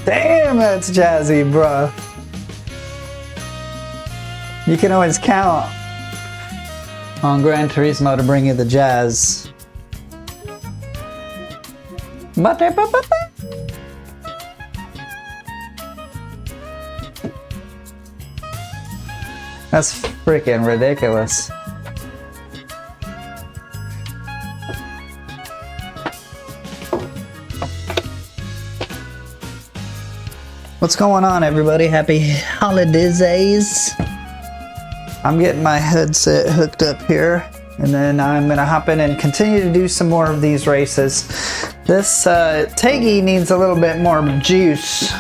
Damn, that's jazzy, bro. You can always count on Gran Turismo to bring you the jazz. That's freaking ridiculous. What's going on, everybody? Happy holidays. I'm getting my headset hooked up here, and then I'm gonna hop in and continue to do some more of these races. This Taggy needs a little bit more juice.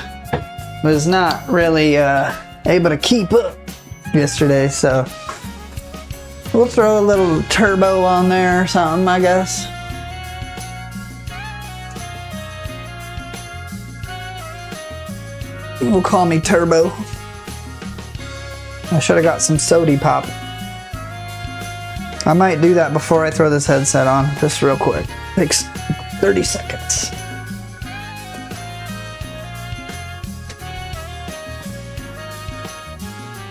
Was not really able to keep up yesterday, so we'll throw a little turbo on there or something, I guess. We'll call me Turbo. I should have got some sody pop. I might do that before I throw this headset on, just real quick. Takes 30 seconds.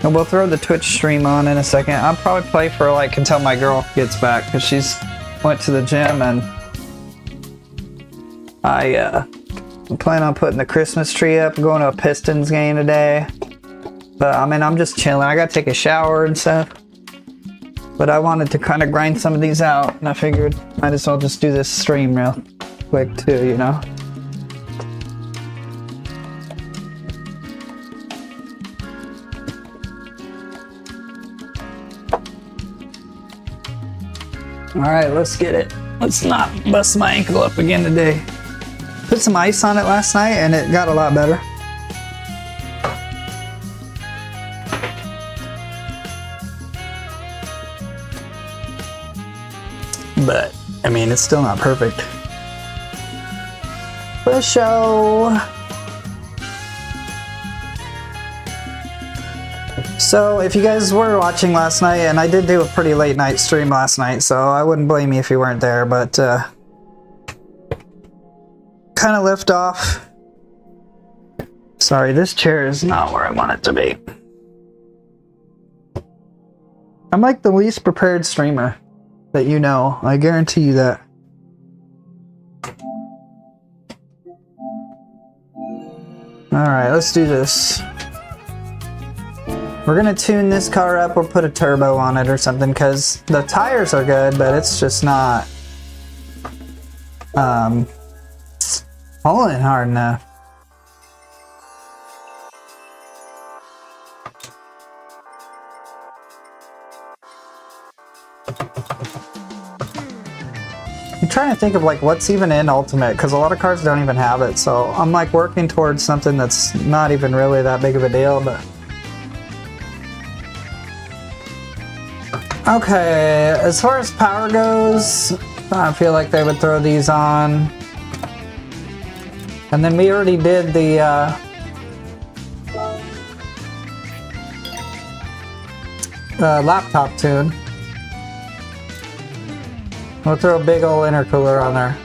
And we'll throw the Twitch stream on in a second. I'll probably play for like until my girl gets back, because she's went to the gym, and I plan on putting the Christmas tree up. I'm going to a Pistons game today. But I mean, I'm just chilling. I gotta take a shower and stuff. But I wanted to kind of grind some of these out, and I figured might as well just do this stream real quick too, you know? Alright, let's get it. Let's not bust my ankle up again today. Put some ice on it last night and it got a lot better. But, I mean, it's still not perfect. For show. So, if you guys were watching last night, and I did do a pretty late night stream last night, so I wouldn't blame you if you weren't there, but kind of left off. Sorry, this chair is not where I want it to be. I'm like the least prepared streamer that you know. I guarantee you that. Alright, let's do this. We're gonna tune this car up or put a turbo on it or something, because the tires are good, but it's just not pulling hard enough. I'm trying to think of like what's even in Ultimate, because a lot of cars don't even have it, so I'm like working towards something that's not even really that big of a deal. But okay, as far as power goes, I feel like they would throw these on. And then we already did the laptop tune. We'll throw a big old intercooler on there.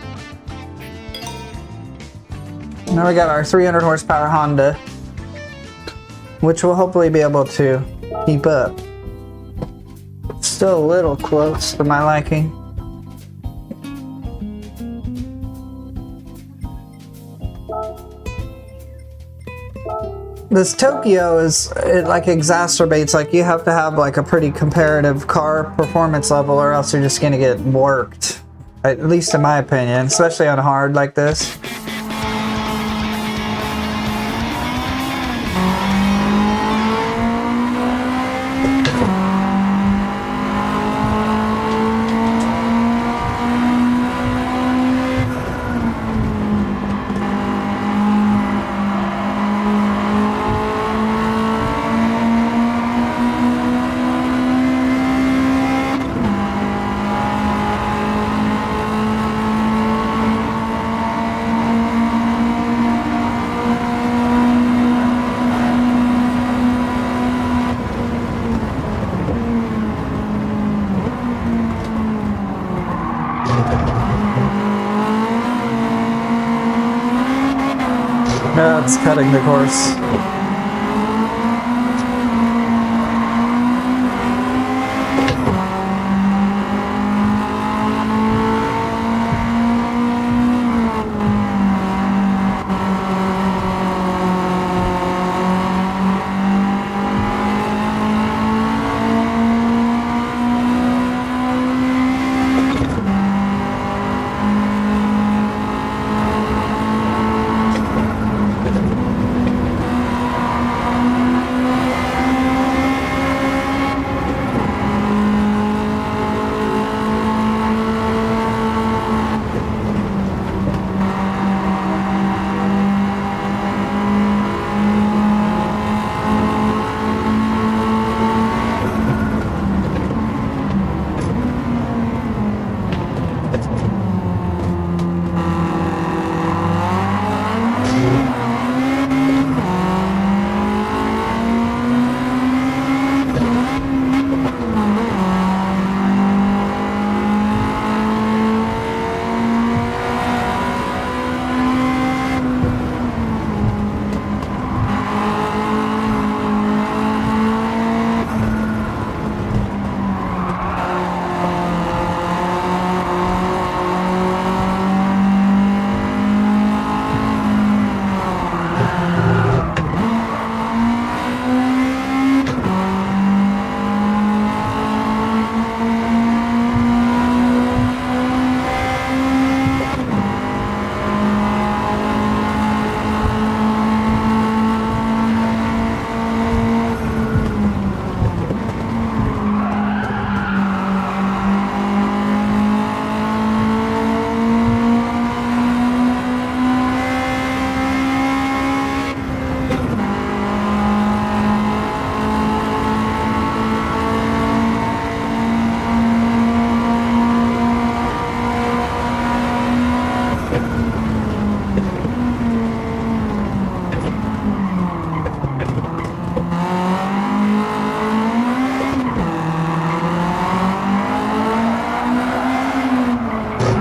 Now we got our 300 horsepower Honda, which will hopefully be able to keep up. Still a little close for my liking. This Tokyo it like exacerbates, like you have to have like a pretty comparative car performance level, or else you're just gonna get worked. At least in my opinion, especially on hard like this. Yeah, it's cutting the course.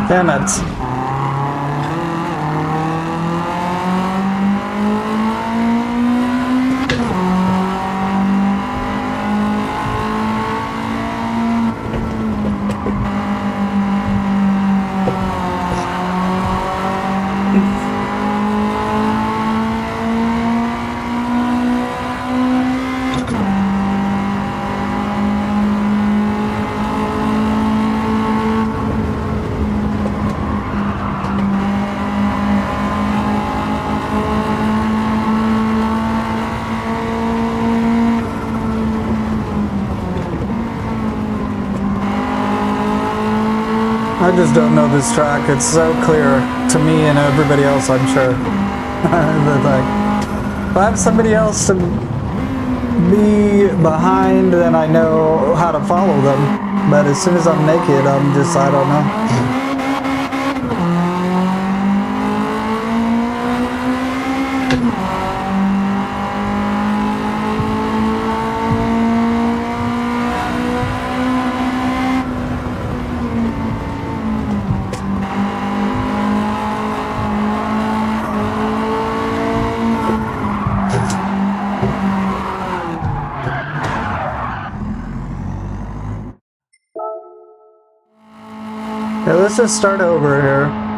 Damn it. I just don't know this track. It's so clear to me and everybody else, I'm sure. Like, if I have somebody else to be behind, then I know how to follow them. But as soon as I'm naked, I'm just, I don't know. Okay, let's just start over here.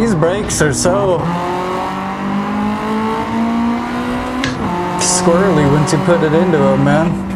These brakes are so squirrely once you put it into them, man.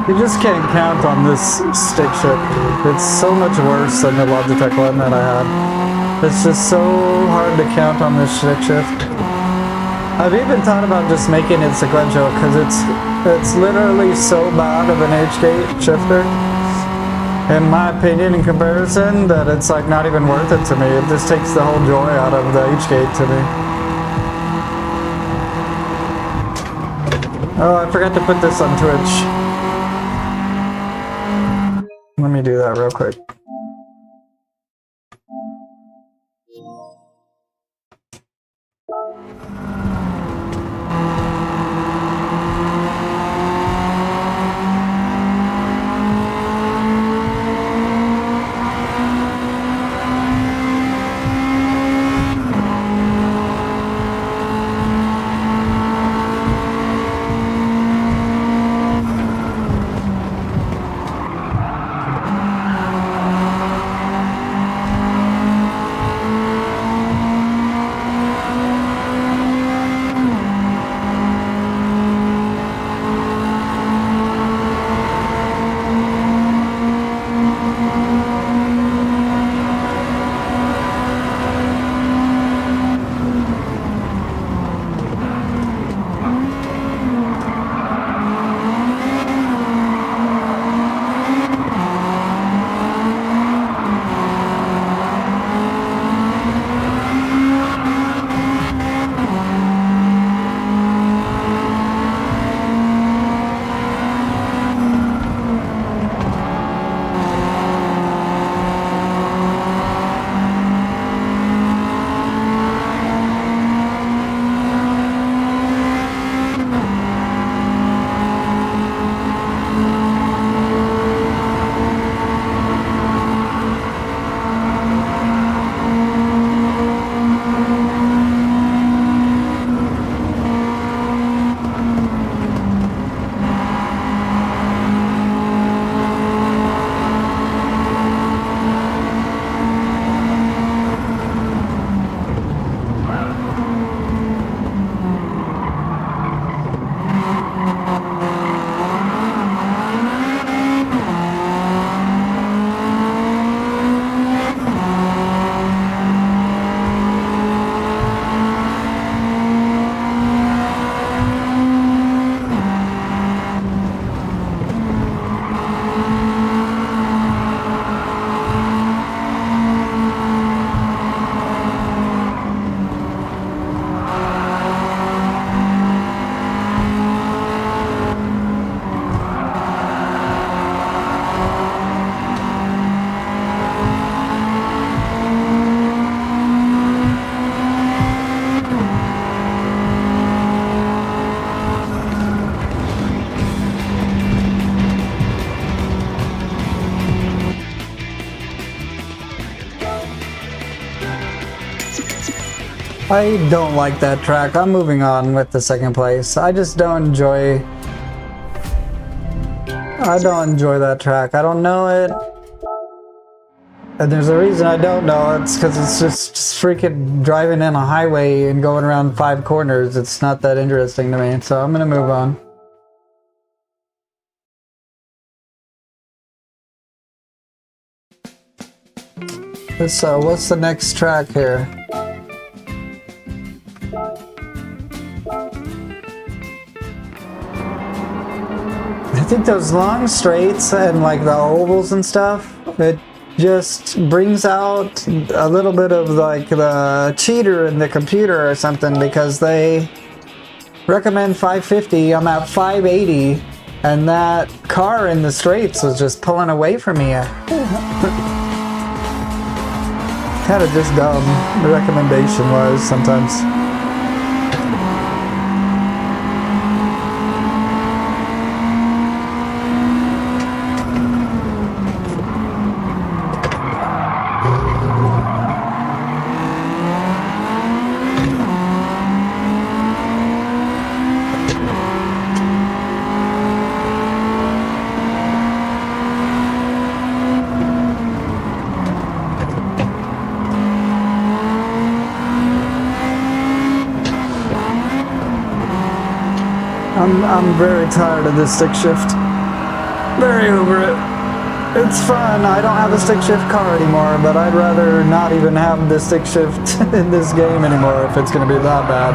You just can't count on this stick shift. It's so much worse than the Logitech one that I had. It's just so hard to count on this stick shift. I've even thought about just making it sequential because it's literally so bad of an H-gate shifter, in my opinion, in comparison, that it's like not even worth it to me. It just takes the whole joy out of the H-gate to me. Oh, I forgot to put this on Twitch. Let me do that real quick. I don't like that track. I'm moving on with the second place. I just don't enjoy... I don't enjoy that track. I don't know it. And there's a reason I don't know. It's because it's just freaking driving in a highway and going around 5 corners. It's not that interesting to me. So I'm going to move on. So what's the next track here? I think those long straights and like the ovals and stuff, it just brings out a little bit of like the cheater in the computer or something, because they recommend 550. I'm at 580 and that car in the straights was just pulling away from me. Kind of just dumb, the recommendation was sometimes. I'm very tired of this stick shift. Very over it. It's fun. I don't have a stick shift car anymore, but I'd rather not even have the stick shift in this game anymore if it's going to be that bad.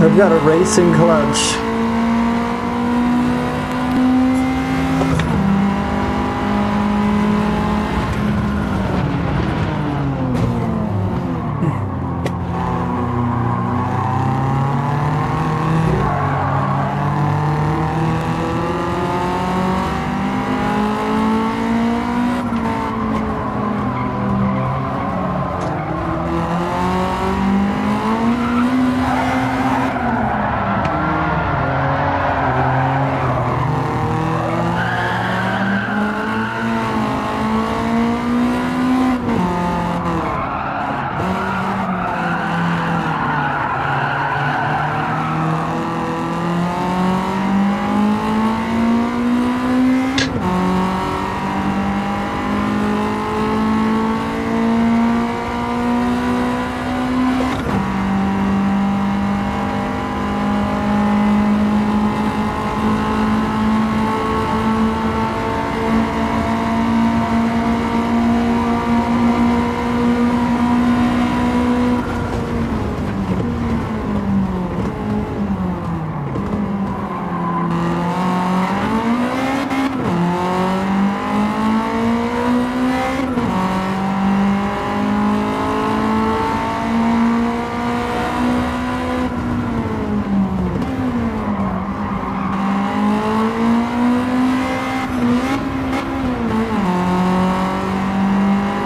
I've got a racing clutch.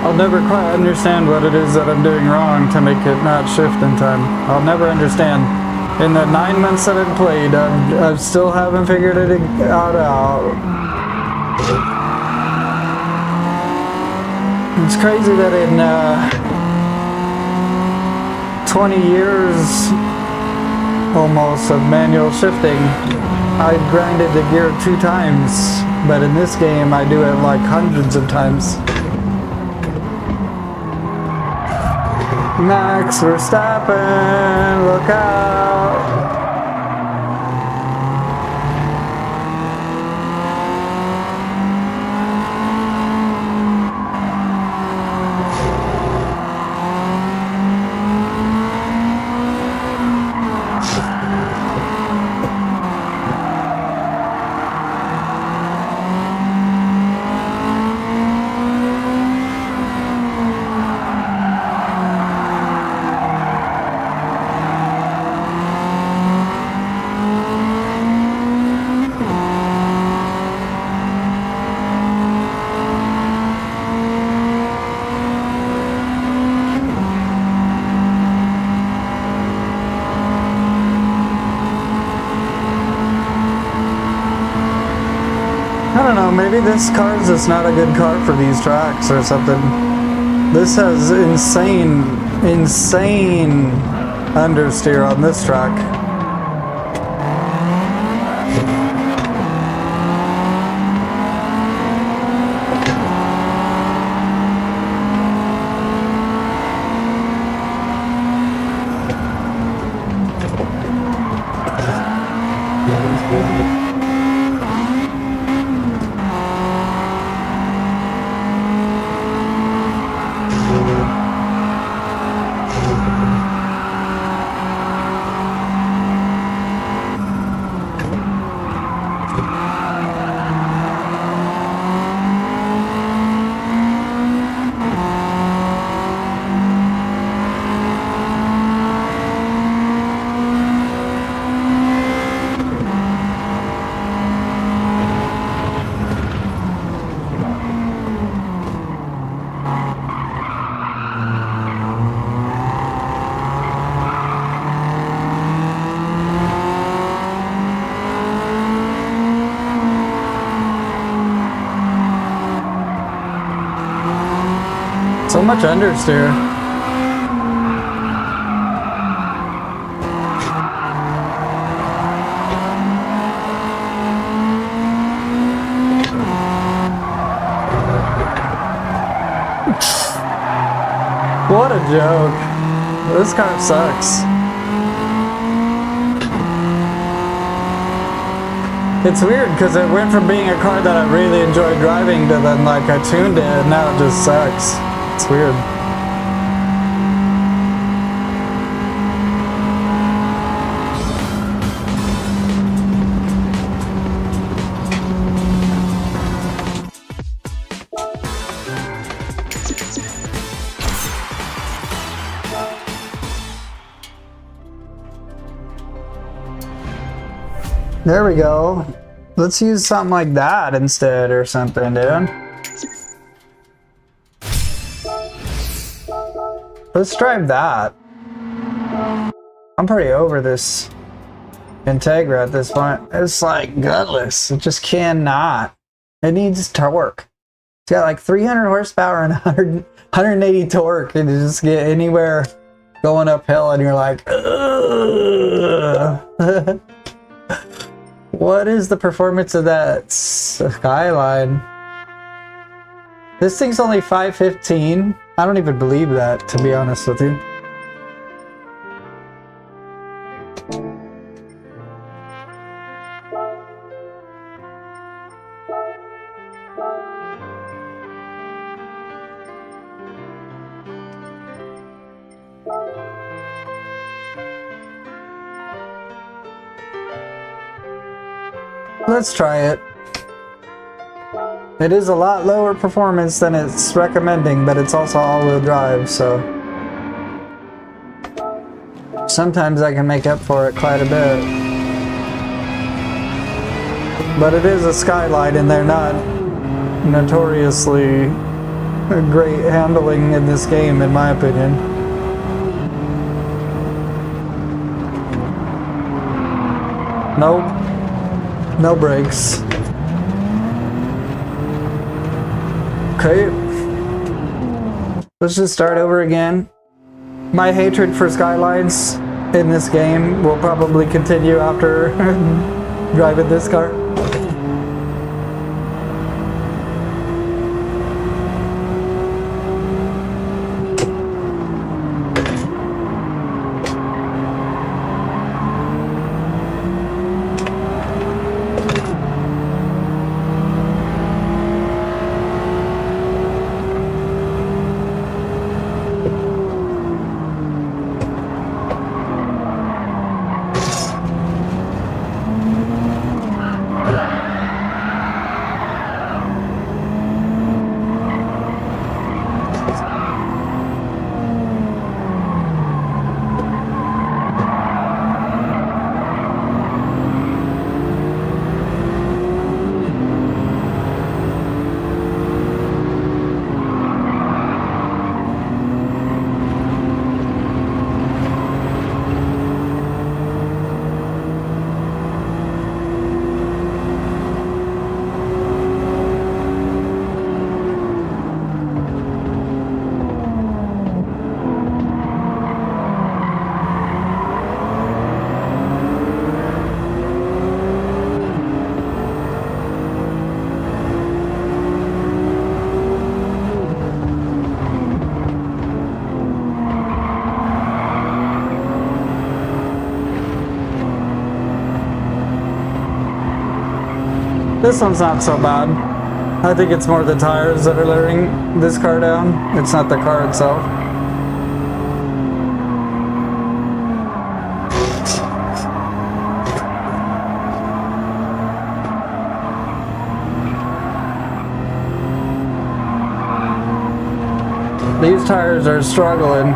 I'll never quite understand what it is that I'm doing wrong to make it not shift in time. I'll never understand. In the 9 months that I've played, I still haven't figured it out. It's crazy that in 20 years almost of manual shifting, I grinded the gear 2 times, but in this game I do it like hundreds of times. Max Verstappen, look out! Maybe this car is just not a good car for these tracks or something. This has insane understeer on this track. So much understeer. What a joke. This car sucks. It's weird because it went from being a car that I really enjoyed driving to then like I tuned it and now it just sucks. It's weird. There we go. Let's use something like that instead or something, dude. Let's drive that. I'm pretty over this Integra at this point. It's like gutless. It just cannot. It needs torque. It's got like 300 horsepower and 180 torque. And you just get anywhere going uphill and you're like, ugh. What is the performance of that Skyline? This thing's only 515. I don't even believe that, to be honest with you. Let's try it. It is a lot lower performance than it's recommending, but it's also all-wheel drive, so sometimes I can make up for it quite a bit. But it is a Skyline, and they're not notoriously great handling in this game, in my opinion. Nope. No brakes. Okay. Let's just start over again. My hatred for Skylines in this game will probably continue after driving this car. This one's not so bad. I think it's more the tires that are letting this car down. It's not the car itself. These tires are struggling.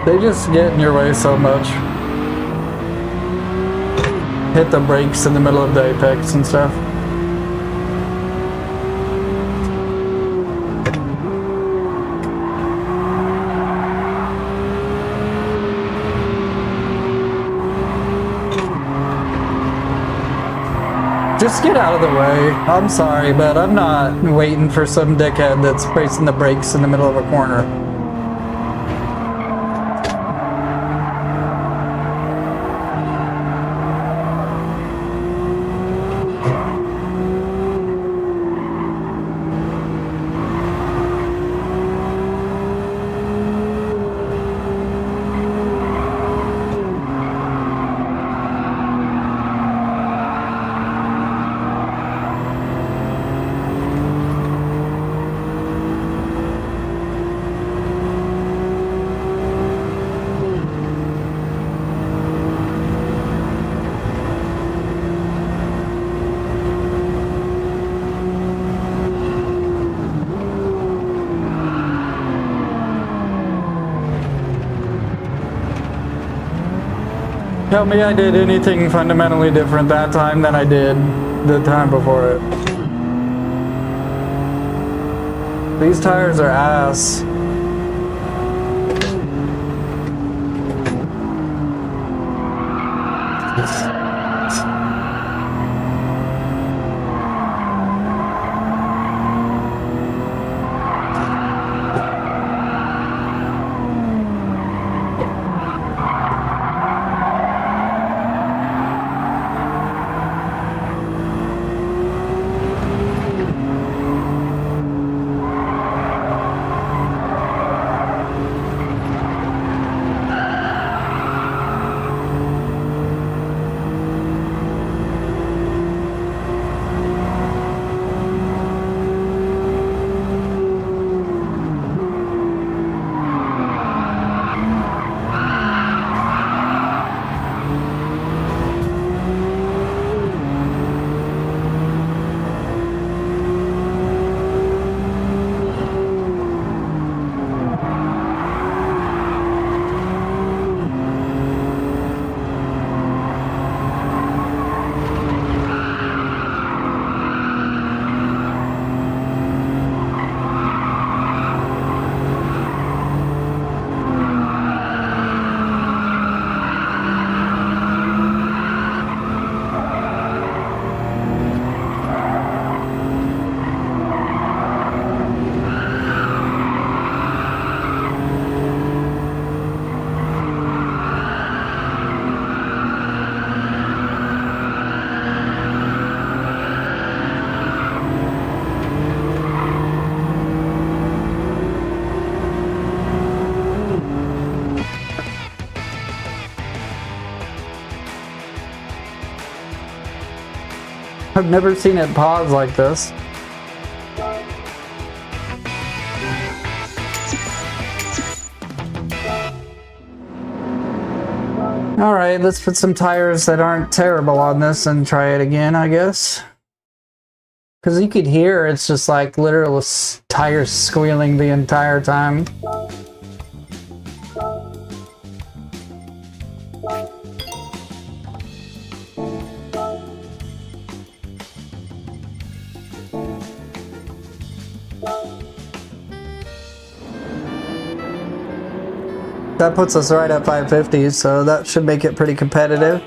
They just get in your way so much. Hit the brakes in the middle of the apex and stuff. Just get out of the way. I'm sorry, but I'm not waiting for some dickhead that's pressing the brakes in the middle of a corner. Tell me I did anything fundamentally different that time than I did the time before it. These tires are ass. I've never seen it pause like this. Alright, let's put some tires that aren't terrible on this and try it again, I guess. Because you could hear it's just like literal tires squealing the entire time. That puts us right at 550, so that should make it pretty competitive.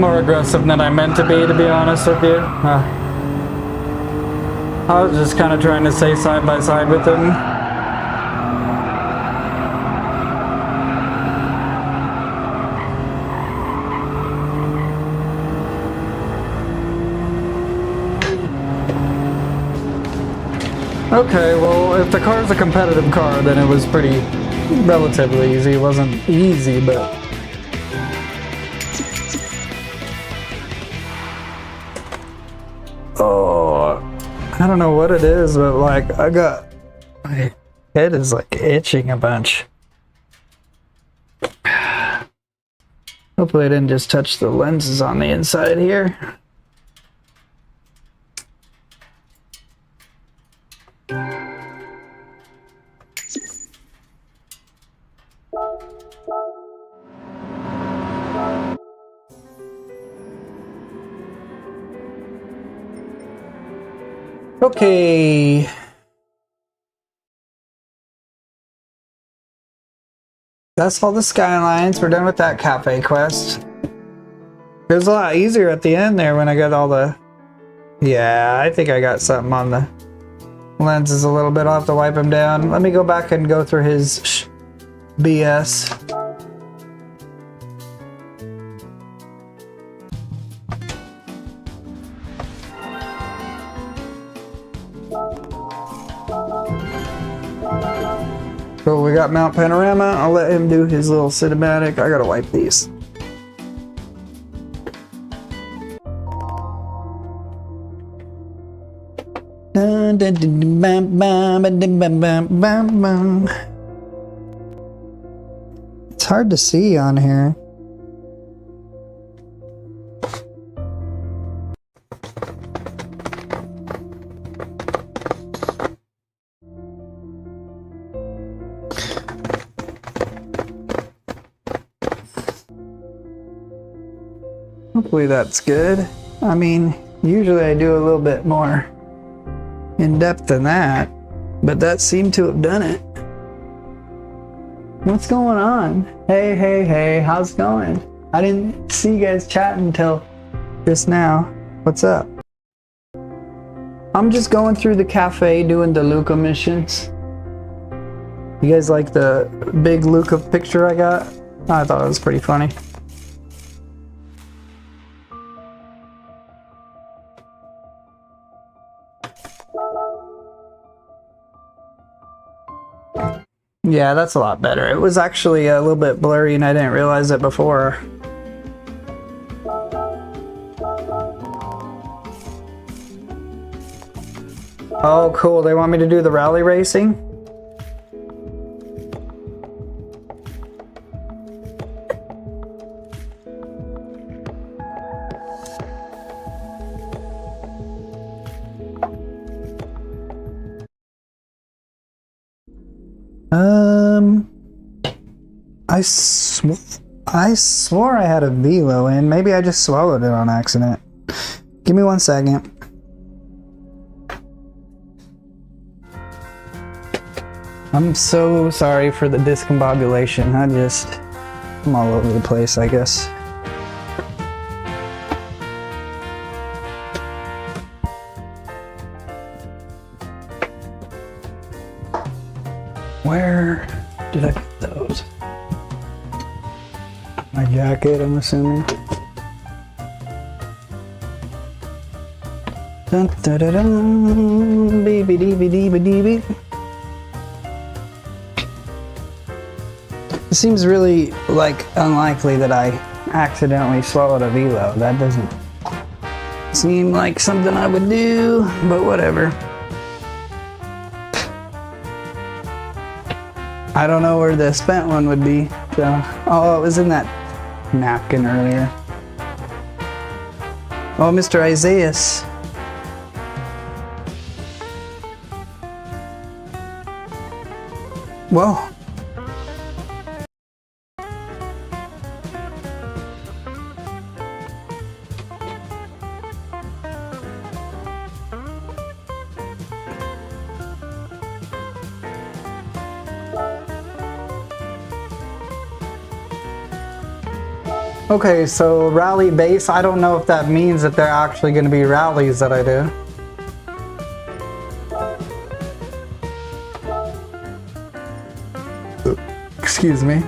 more aggressive than I meant to be honest with you. I was just kind of trying to stay side by side with him. Okay, well, if the car's a competitive car, then it was pretty relatively easy. It wasn't easy, but... Oh, I don't know what it is, but like, my head is like itching a bunch. Hopefully I didn't just touch the lenses on the inside here. Okay. That's all the skylines. We're done with that cafe quest. It was a lot easier at the end there when I got all the... Yeah, I think I got something on the lenses a little bit. I'll have to wipe them down. Let me go back and go through his BS. So we got Mount Panorama. I'll let him do his little cinematic. I gotta wipe these. It's hard to see on here. Hopefully that's good. I mean, usually I do a little bit more in depth than that, but that seemed to have done it. What's going on? Hey, hey, hey, how's it going? I didn't see you guys chatting until just now. What's up? I'm just going through the cafe doing the Luca missions. You guys like the big Luca picture I got? I thought it was pretty funny. Yeah, that's a lot better. It was actually a little bit blurry and I didn't realize it before. Oh, cool. They want me to do the rally racing? I swore I had a velo in. Maybe I just swallowed it on accident. Give me 1 second. I'm so sorry for the discombobulation. I'm all over the place, I guess. Where did I put those? My jacket, I'm assuming. Dun, dun, dun, dun, beep, beep, beep, beep, beep. It seems really unlikely that I accidentally swallowed a velo. That doesn't seem like something I would do, but whatever. I don't know where the spent one would be. So, oh, it was in that napkin earlier. Oh, Mr. Isaias. Whoa. Okay, so rally base, I don't know if that means that they're actually going to be rallies that I do. Excuse me.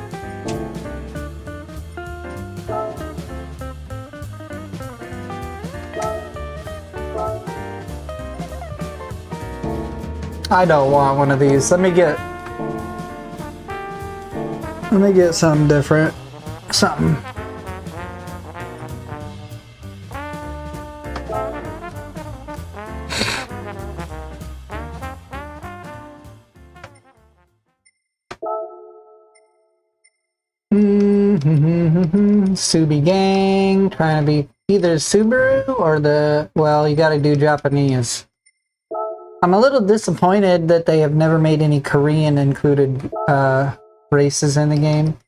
I don't want one of these. Let me get something different. Something. Subi gang, trying to be either Subaru or the, well, you gotta do Japanese. I'm a little disappointed that they have never made any Korean included races in the game.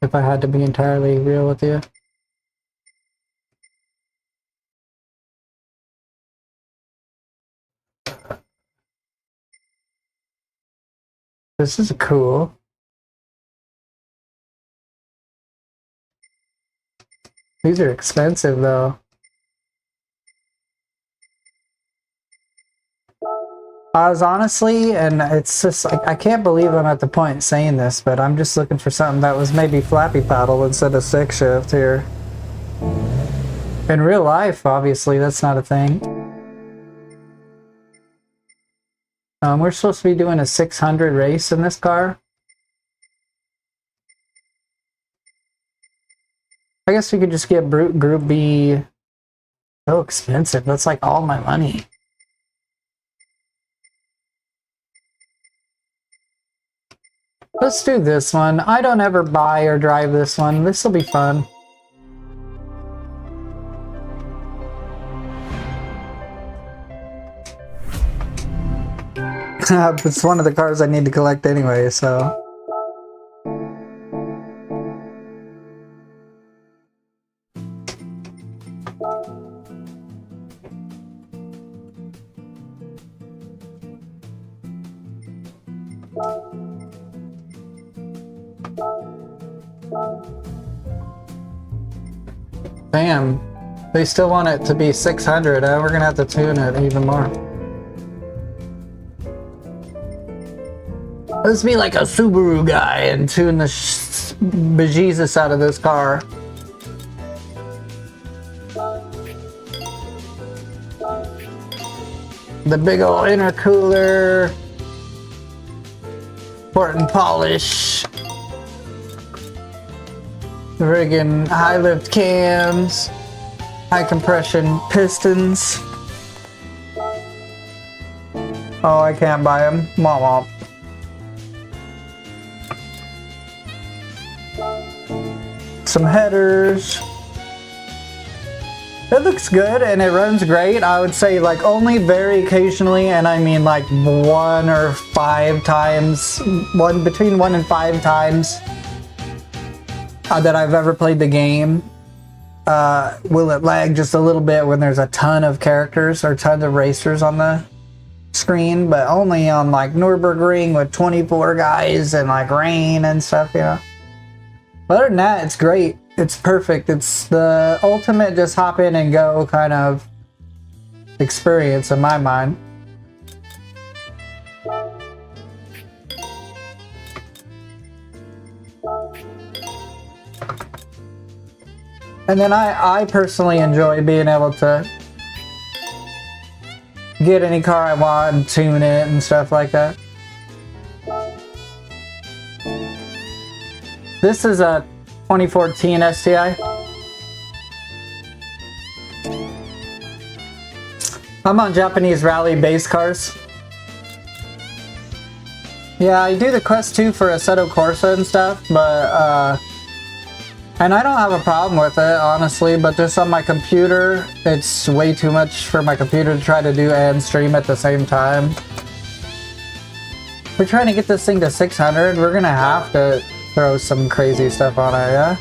If I had to be entirely real with you. This is cool. These are expensive though. I was honestly, and it's just like, I can't believe I'm at the point saying this, but I'm just looking for something that was maybe flappy paddle instead of stick shift here. In real life, obviously, that's not a thing. We're supposed to be doing a 600 race in this car. I guess we could just get Group B. So expensive. That's like all my money. Let's do this one. I don't ever buy or drive this one. This will be fun. It's one of the cars I need to collect anyway, so... Damn, they still want it to be 600. We're gonna have to tune it even more. Let's be like a Subaru guy and tune the bejesus out of this car. The big old intercooler. Port and polish. The friggin' high lift cams. High compression pistons. Oh, I can't buy them. Womp womp. Some headers. It looks good and it runs great. I would say like only very occasionally, and I mean like 1 or 5 times, between 1 and 5 times that I've ever played the game, will it lag just a little bit when there's a ton of characters or tons of racers on the screen, but only on like Nürburgring with 24 guys and like rain and stuff, you know. But other than that, it's great. It's perfect. It's the ultimate just hop in and go kind of experience in my mind. And then I personally enjoy being able to get any car I want and tune it and stuff like that. This is a 2014 STI. I'm on Japanese rally base cars. Yeah, I do the Quest 2 for Assetto Corsa and stuff, but and I don't have a problem with it, honestly, but just on my computer, it's way too much for my computer to try to do and stream at the same time. We're trying to get this thing to 600, we're gonna have to throw some crazy stuff on it, yeah?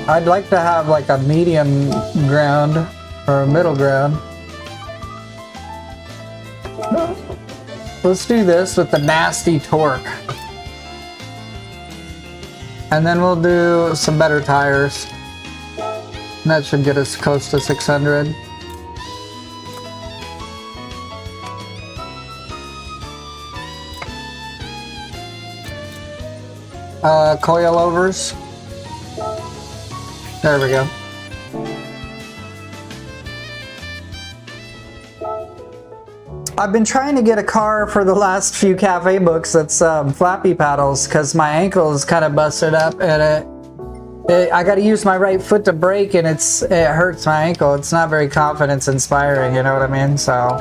I'd like to have like a medium ground or a middle ground. Let's do this with the nasty torque. And then we'll do some better tires. That should get us close to 600. Coilovers. There we go. I've been trying to get a car for the last few cafe books that's flappy paddles because my ankle is kind of busted up and I got to use my right foot to brake and it hurts my ankle. It's not very confidence inspiring, you know what I mean? So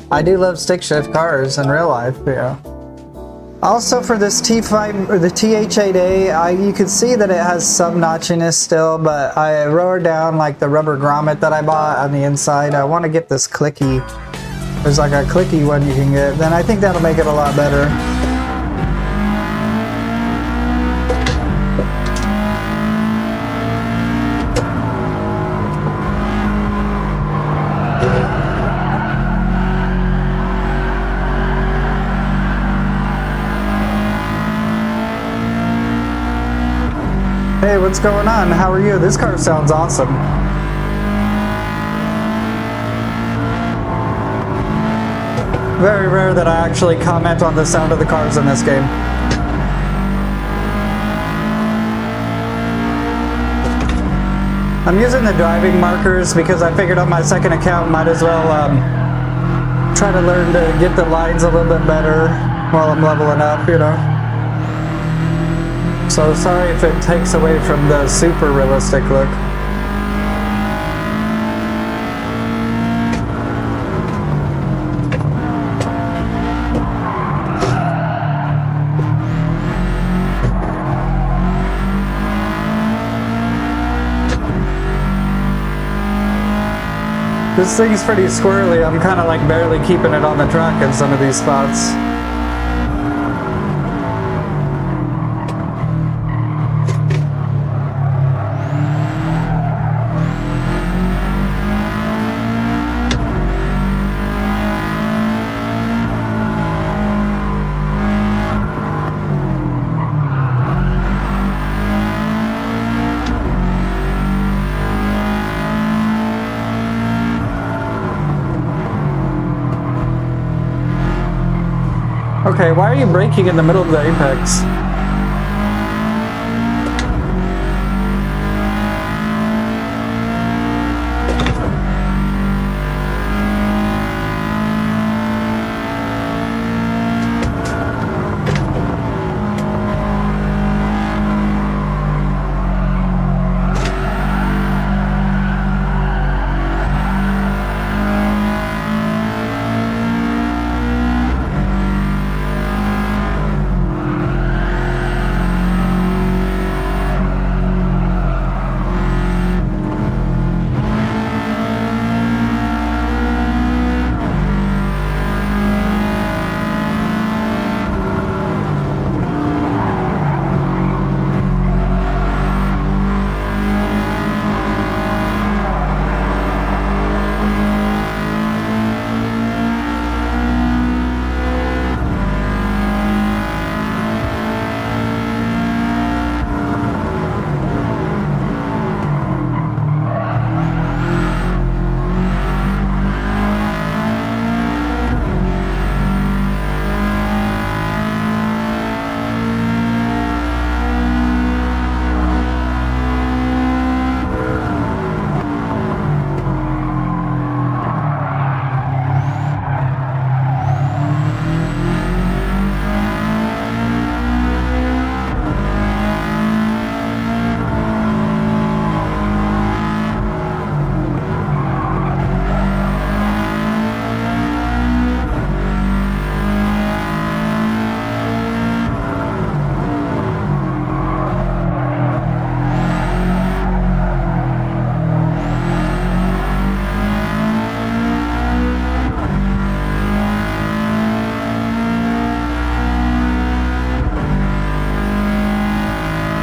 I do love stick shift cars in real life, yeah. Also for this T5 or the TH8A, you can see that it has some notchiness still, but I lowered down like the rubber grommet that I bought on the inside. I want to get this clicky. There's like a clicky one you can get. Then I think that'll make it a lot better. Hey, what's going on? How are you? This car sounds awesome. Very rare that I actually comment on the sound of the cars in this game. I'm using the driving markers because I figured on my second account might as well try to learn to get the lines a little bit better while I'm leveling up, you know. So sorry if it takes away from the super realistic look. This thing's pretty squirrely. I'm kind of like barely keeping it on the track in some of these spots. Okay, why are you braking in the middle of the apex?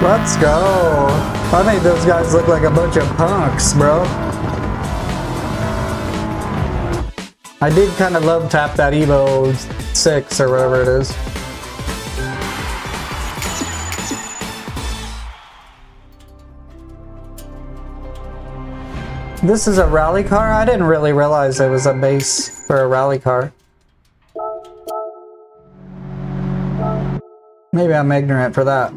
Let's go. I made those guys look like a bunch of punks, bro. I did kind of love tap that Evo 6 or whatever it is. This is a rally car? I didn't really realize it was a base for a rally car. Maybe I'm ignorant for that.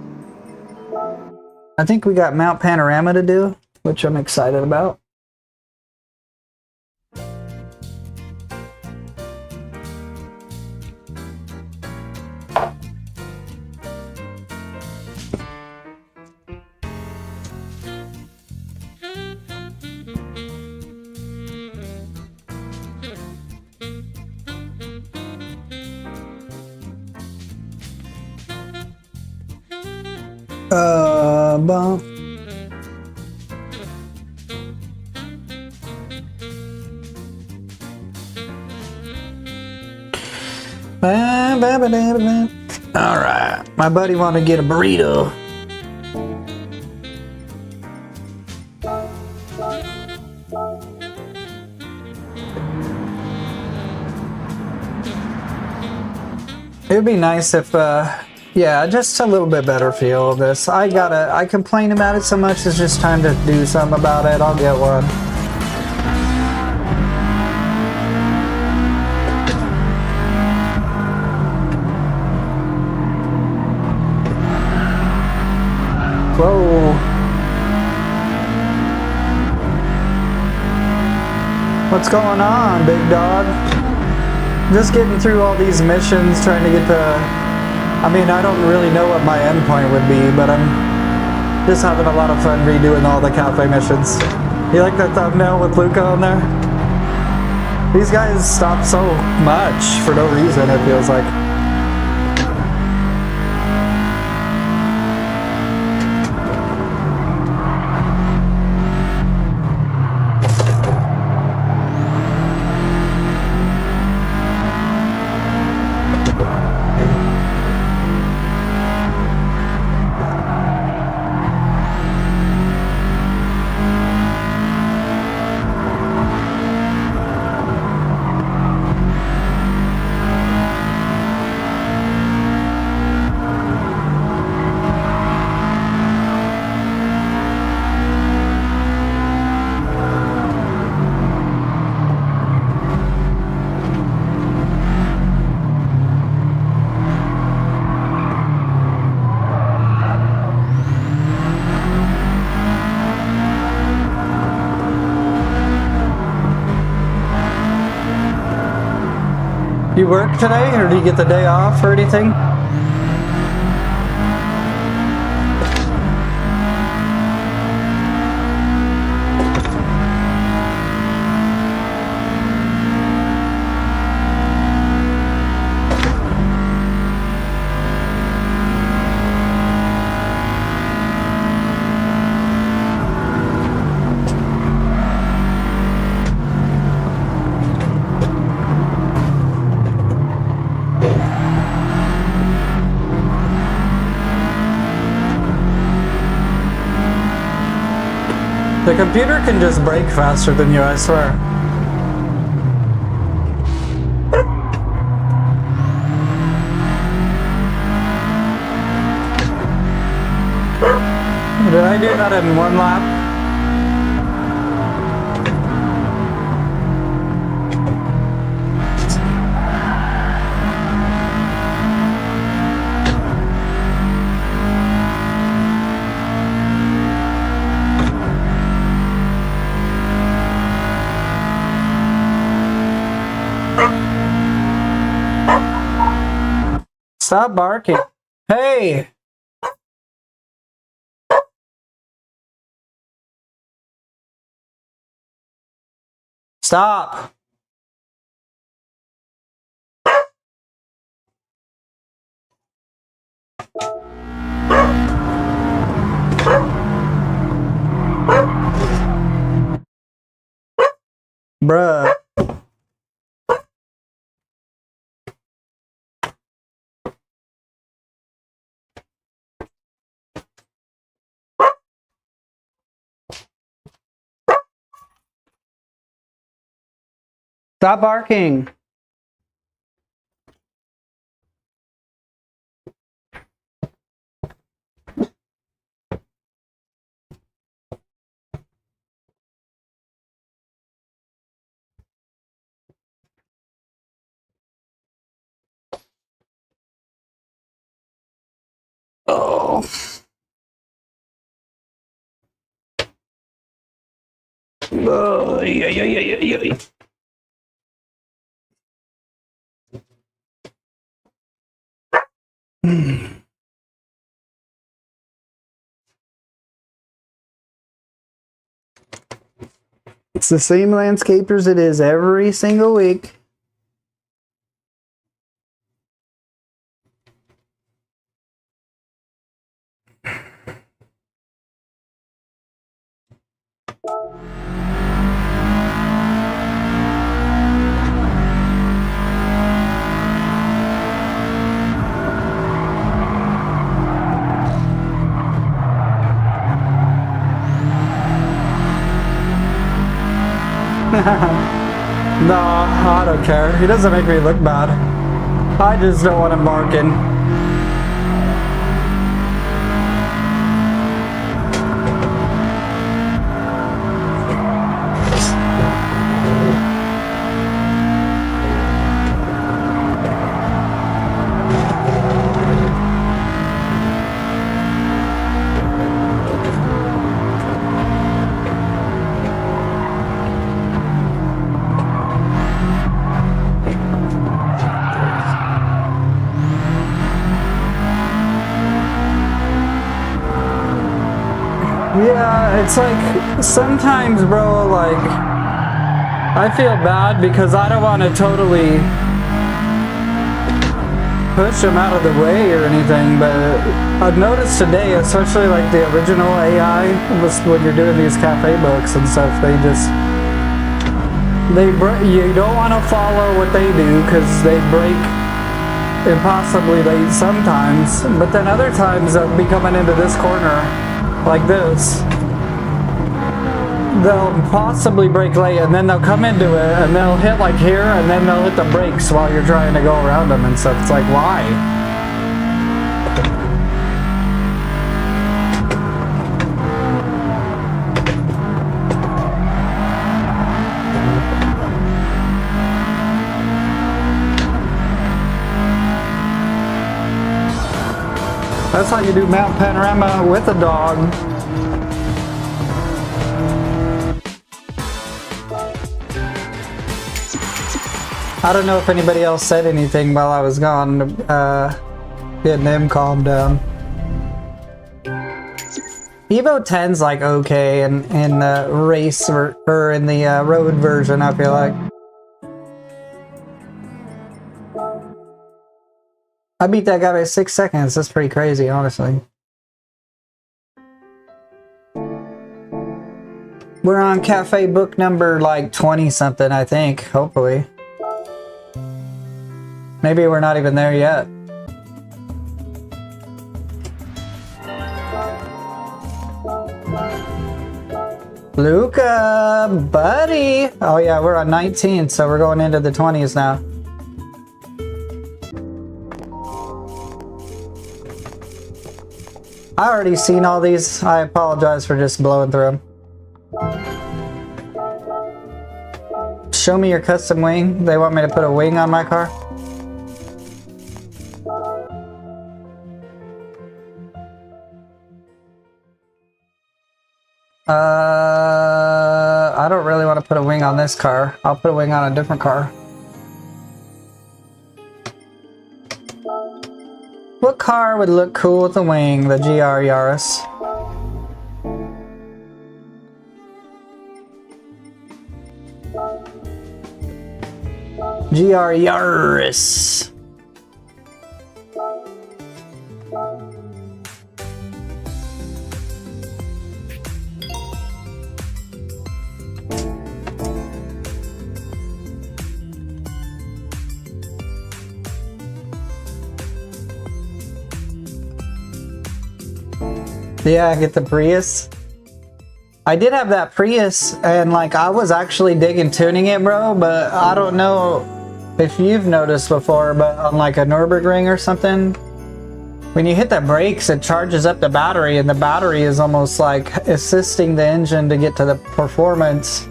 I think we got Mount Panorama to do, which I'm excited about. Bump. Alright, my buddy wanted to get a burrito. It would be nice if, yeah, just a little bit better feel of this. I complain about it so much, it's just time to do something about it. I'll get one. Whoa. What's going on, big dog? Just getting through all these missions, trying to get the... I mean, I don't really know what my endpoint would be, but I'm just having a lot of fun redoing all the cafe missions. You like that thumbnail with Luca on there? These guys stop so much for no reason, it feels like. You work today, or do you get the day off or anything? The computer can just brake faster than you, I swear. Did I do that in one lap? Stop barking. Hey! Stop! Bruh. Stop barking. go. Oh, yeah. It's the same landscapers it is every single week. No, I don't care. He doesn't make me look bad. I just don't want him barking. Yeah, it's like, sometimes, bro, like, I feel bad because I don't want to totally push him out of the way or anything, but I've noticed today, especially like the original AI, when you're doing these cafe books and stuff, you don't want to follow what they do because they break impossibly late sometimes, but then other times they'll be coming into this corner like this. They'll possibly brake late and then they'll come into it and they'll hit like here and then they'll hit the brakes while you're trying to go around them and stuff. It's like, why? That's how you do Mount Panorama with a dog. I don't know if anybody else said anything while I was gone, getting him calmed down. Evo 10's like okay in the race or in the road version, I feel like. I beat that guy by 6 seconds. That's pretty crazy, honestly. We're on cafe book number like 20 something, I think, hopefully. Maybe we're not even there yet. Luca, buddy! Oh yeah, we're on 19, so we're going into the 20s now. I already seen all these. I apologize for just blowing through them. Show me your custom wing. They want me to put a wing on my car? I don't really want to put a wing on this car. I'll put a wing on a different car. What car would look cool with a wing? The GR Yaris. GR Yaris. Yeah, get the Prius. I did have that Prius, and like I was actually digging tuning it, bro, but I don't know if you've noticed before, but on like a Nürburgring or something, when you hit the brakes, it charges up the battery, and the battery is almost like assisting the engine to get to the performance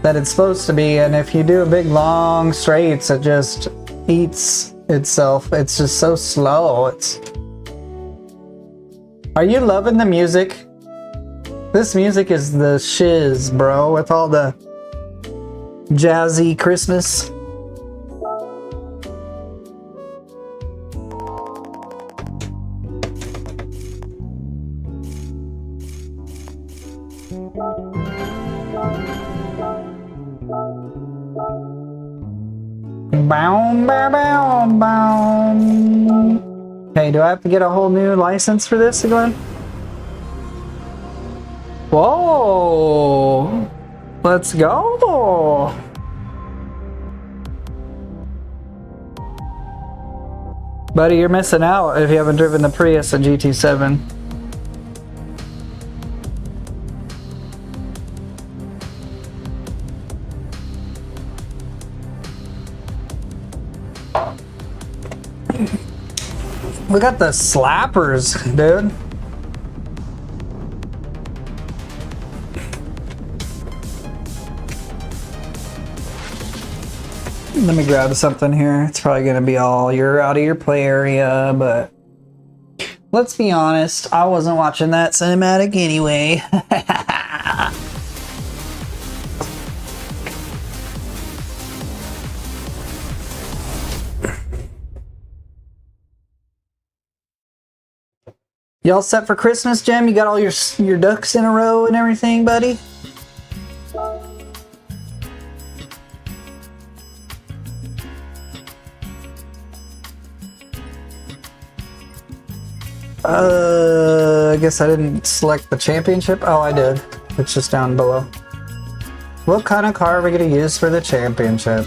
that it's supposed to be. And if you do a big long straights, it just eats itself. It's just so slow. Are you loving the music? This music is the shiz, bro, with all the jazzy Christmas. Bow, bow, bow, bow. Hey, do I have to get a whole new license for this again? Whoa! Let's go! Buddy, you're missing out if you haven't driven the Prius and GT7. We got the slappers, dude. Let me grab something here. It's probably gonna be all you're out of your play area, but let's be honest, I wasn't watching that cinematic anyway. Y'all set for Christmas, Jim? You got all your ducks in a row and everything, buddy? I guess I didn't select the championship. Oh, I did. It's just down below. What kind of car are we gonna use for the championship?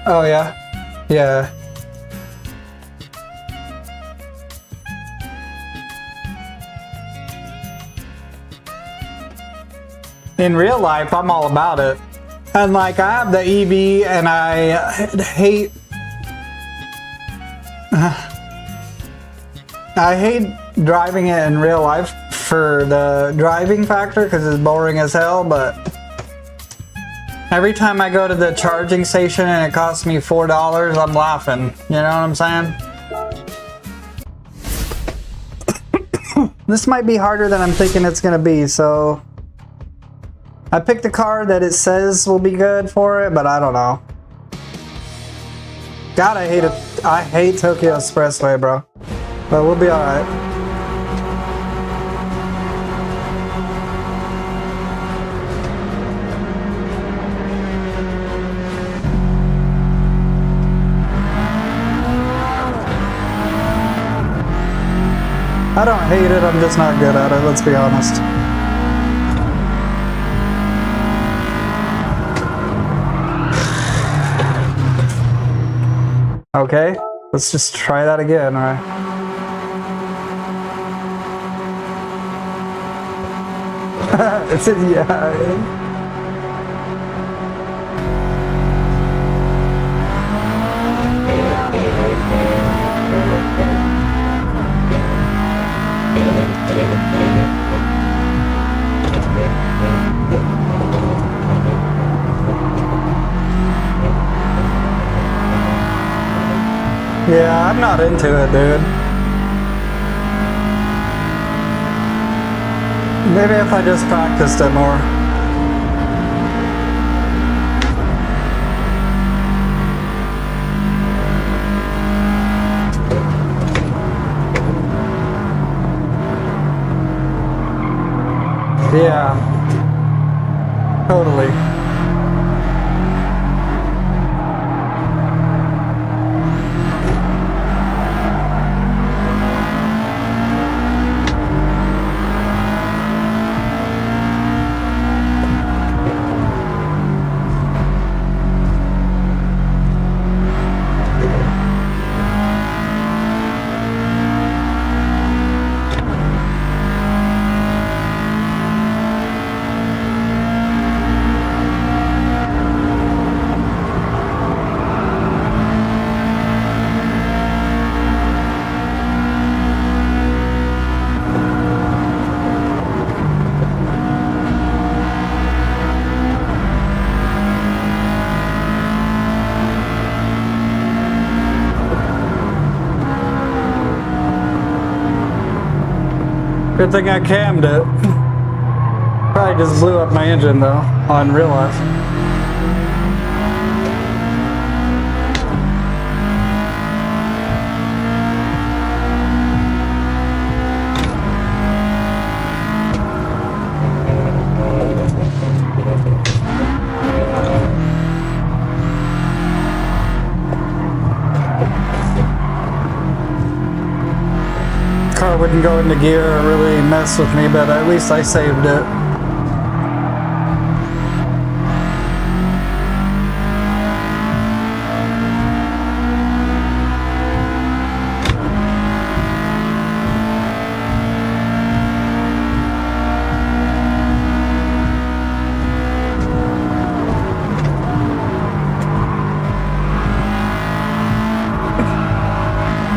Oh yeah, yeah. In real life, I'm all about it. And like, I have the EV and I hate... I hate driving it in real life for the driving factor because it's boring as hell, but every time I go to the charging station and it costs me $4, I'm laughing. You know what I'm saying? This might be harder than I'm thinking it's gonna be, so I picked a car that it says will be good for it, but I don't know. God, I hate it. I hate Tokyo Expressway, bro. But we'll be alright. I don't hate it, I'm just not good at it, let's be honest. Okay, let's just try that again, alright? It's in, yeah. Yeah, I'm not into it, dude. Maybe if I just practiced it more. Yeah. Totally. Good thing I cammed it. Probably just blew up my engine though, on real life. Car wouldn't go into gear or really mess with me, but at least I saved it.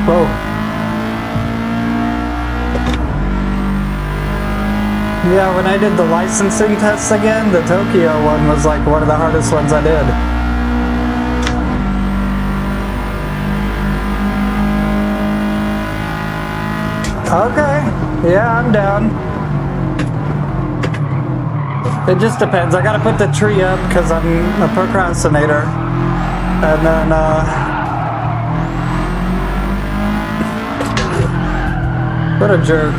Whoa. Yeah, when I did the licensing tests again, the Tokyo one was like one of the hardest ones I did. Okay, yeah, I'm down. It just depends. I gotta put the tree up because I'm a procrastinator. And then, what a jerk.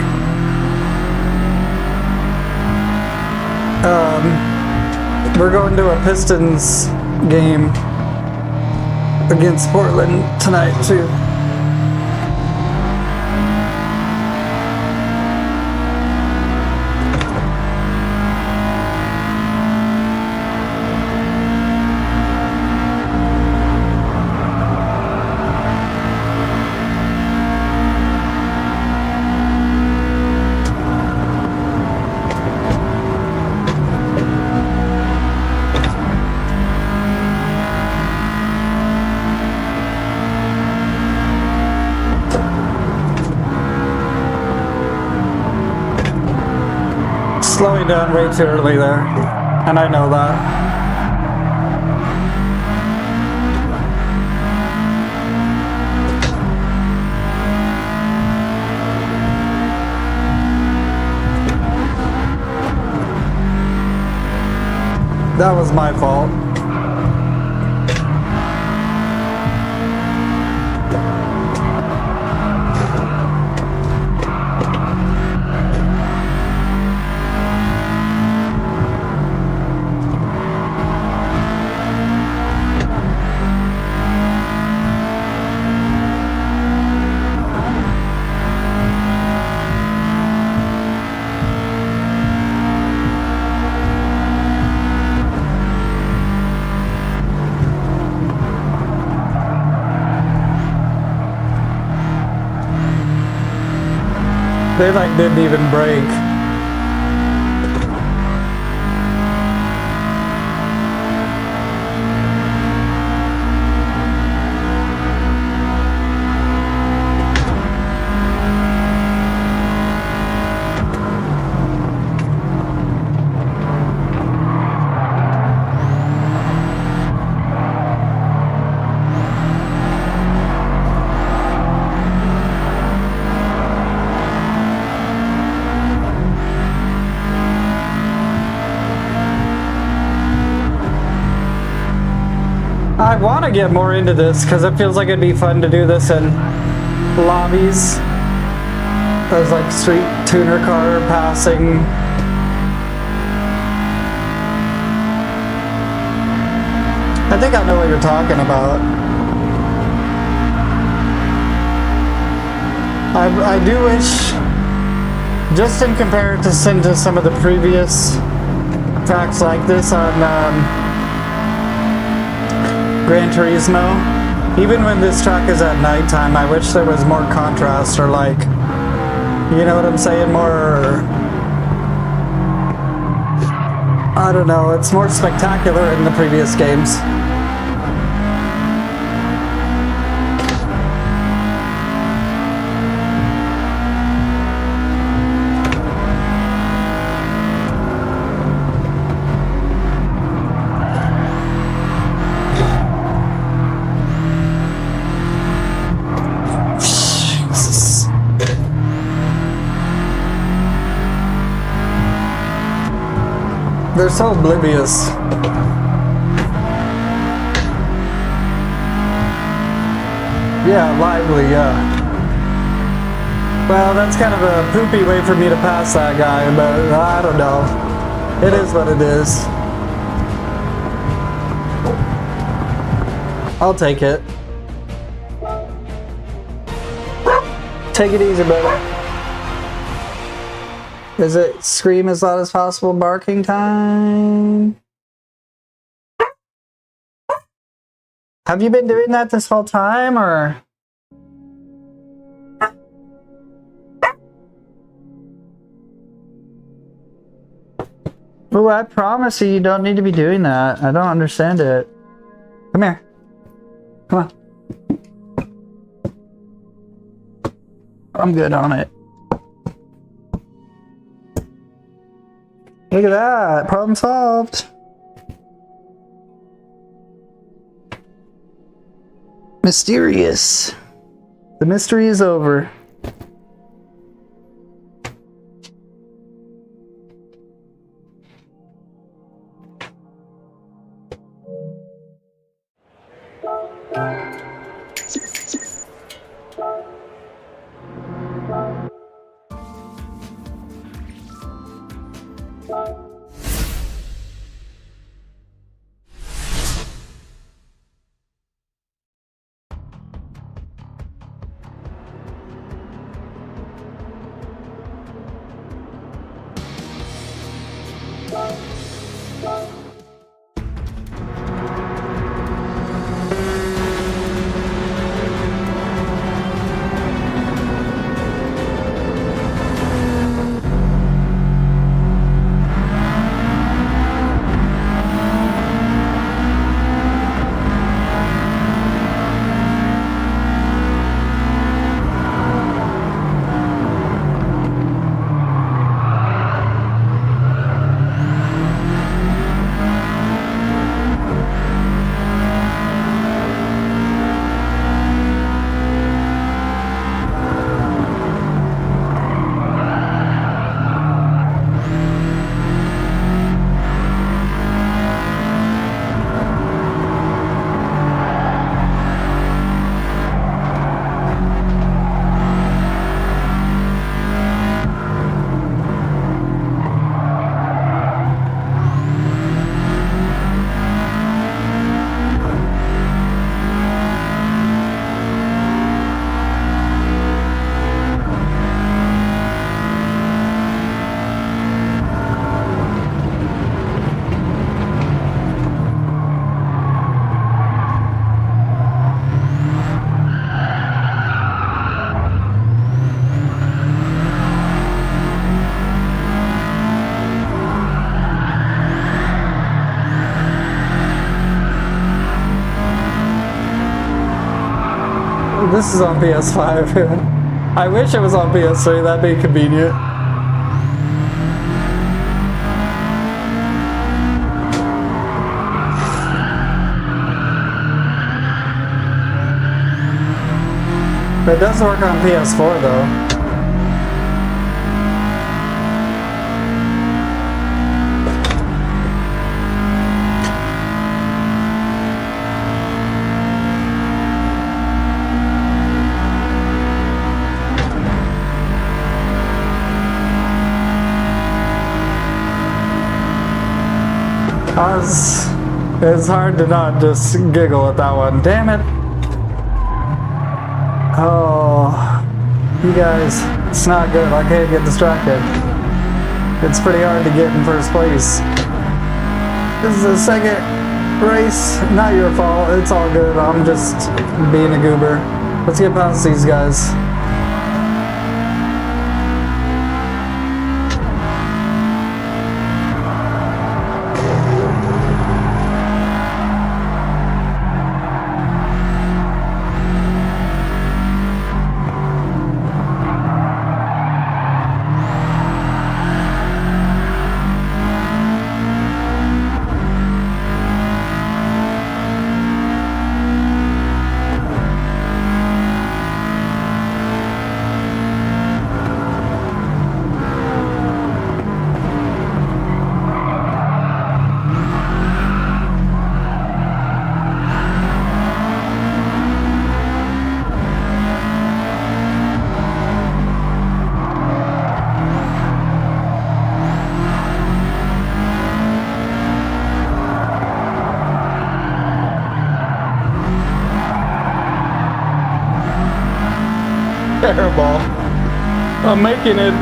We're going to a Pistons game against Portland tonight too. Slowing down way too early there, and I know that. That was my fault. They like didn't even break. I want to get more into this because it feels like it'd be fun to do this in lobbies. There's like street tuner car passing. I think I know what you're talking about. I do wish, just in comparison to some of the previous tracks like this on Gran Turismo, even when this track is at nighttime, I wish there was more contrast, or like, you know what I'm saying, more, I don't know, it's more spectacular in the previous games. They're so oblivious. Yeah, lively, yeah. Well, that's kind of a poopy way for me to pass that guy, but I don't know. It is what it is. I'll take it. Take it easy, brother. Is it scream as loud as possible barking time? Have you been doing that this whole time, or? Oh, I promise you, you don't need to be doing that. I don't understand it. Come here. Come on. I'm good on it. Look at that. Problem solved. Mysterious. The mystery is over. This is on PS5. I wish it was on PS3, that'd be convenient. It does work on PS4 though. It's hard to not just giggle at that one. Damn it. Oh, you guys, it's not good. I can't get distracted. It's pretty hard to get in first place. This is the second race. Not your fault. It's all good. I'm just being a goober. Let's get past these guys. terrible. I'm making it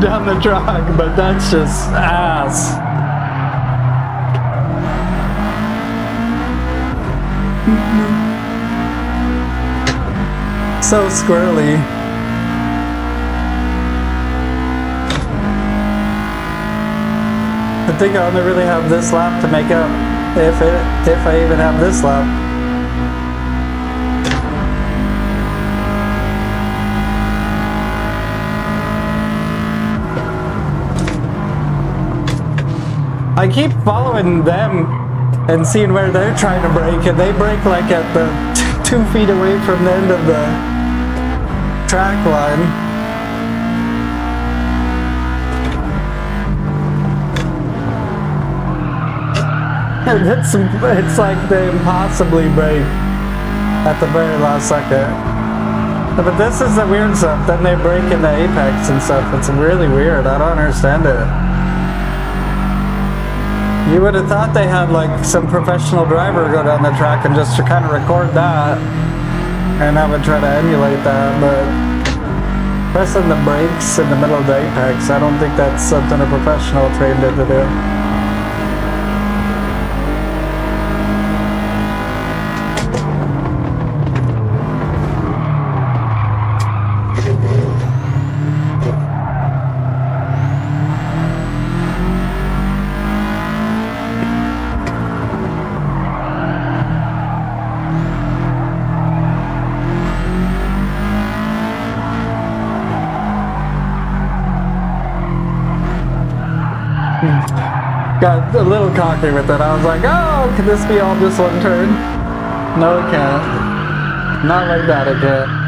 down the track, but that's just ass. So squirrely. I think I only really have this lap to make up, if I even have this lap. I keep following them and seeing where they're trying to brake, and they brake like at the 2 feet away from the end of the track line. It's like they impossibly brake at the very last second. But this is the weird stuff. Then they brake in the apex and stuff. It's really weird. I don't understand it. You would have thought they had like some professional driver go down the track and just to kind of record that, and I would try to emulate that, but pressing the brakes in the middle of the apex, I don't think that's something a professional trained in to do. Got a little cocky with it. I was like, oh, could this be all just one turn? No, it can't. Not like that, it can't.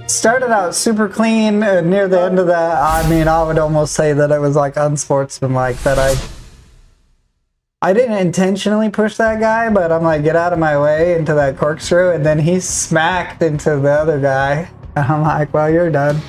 Started out super clean, and near the end of that, I mean, I would almost say that it was like unsportsmanlike, that I didn't intentionally push that guy, but I'm like, get out of my way into that corkscrew, and then he smacked into the other guy, and I'm like, well, you're done.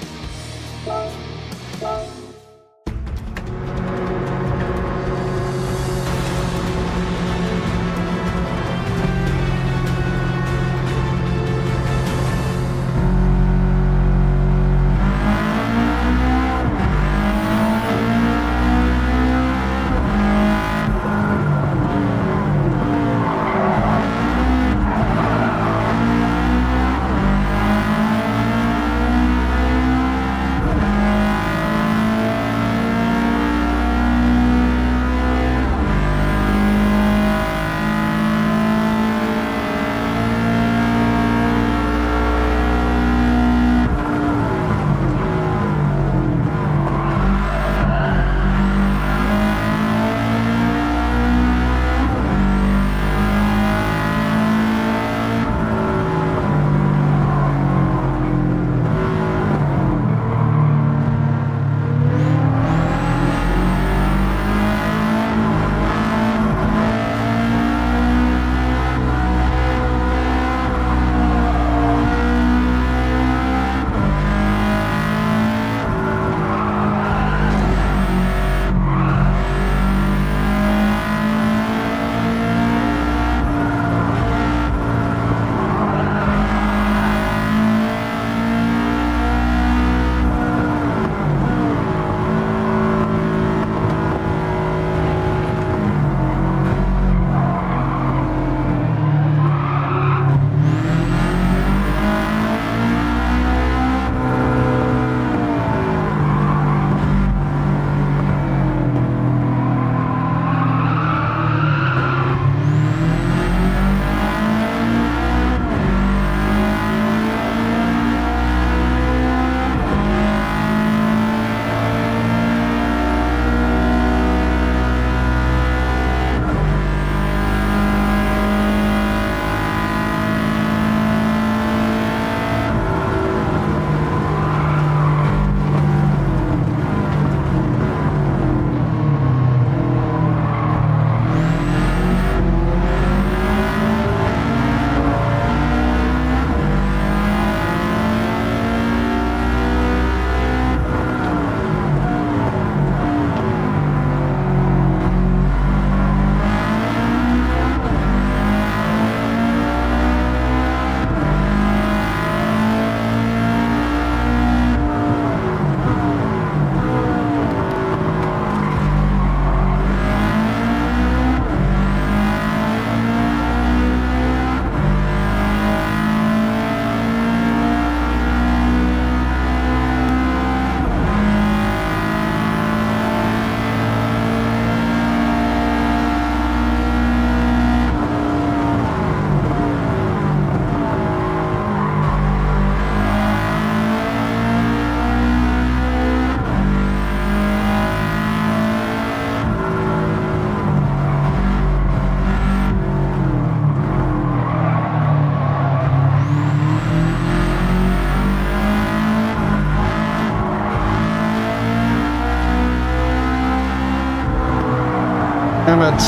Damn it.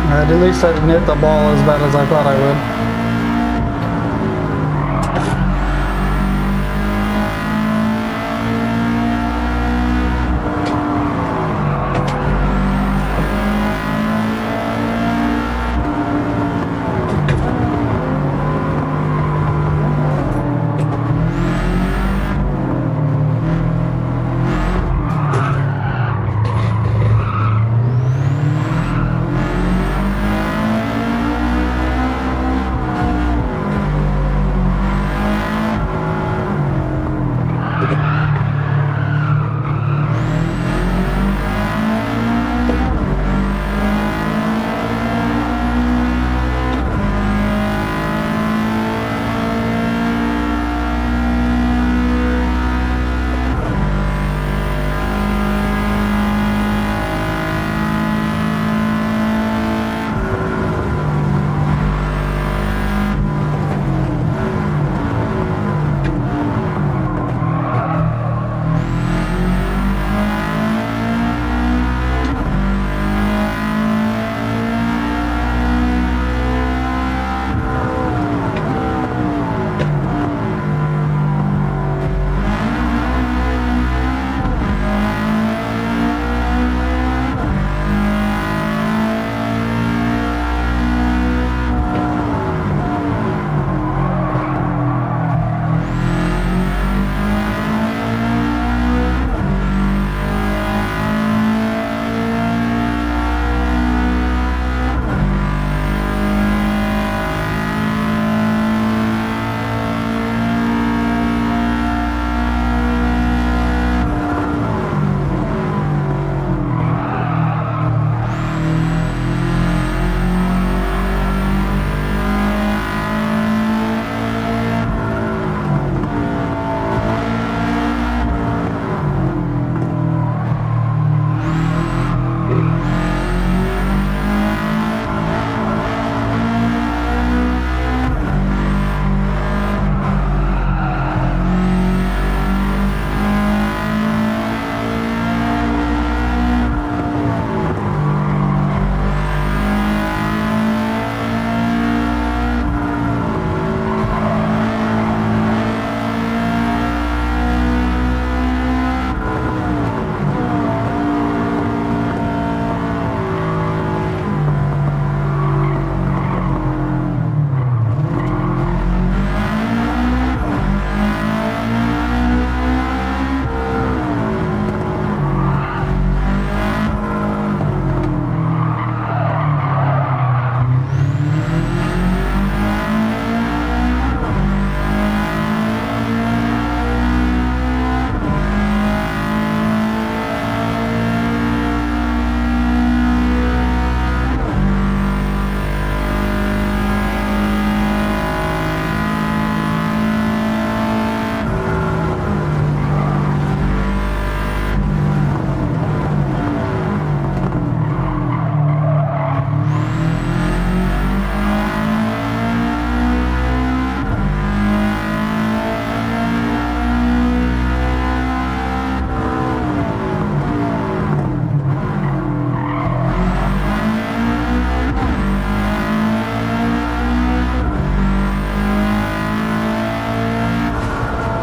At least I didn't hit the ball as bad as I thought I would.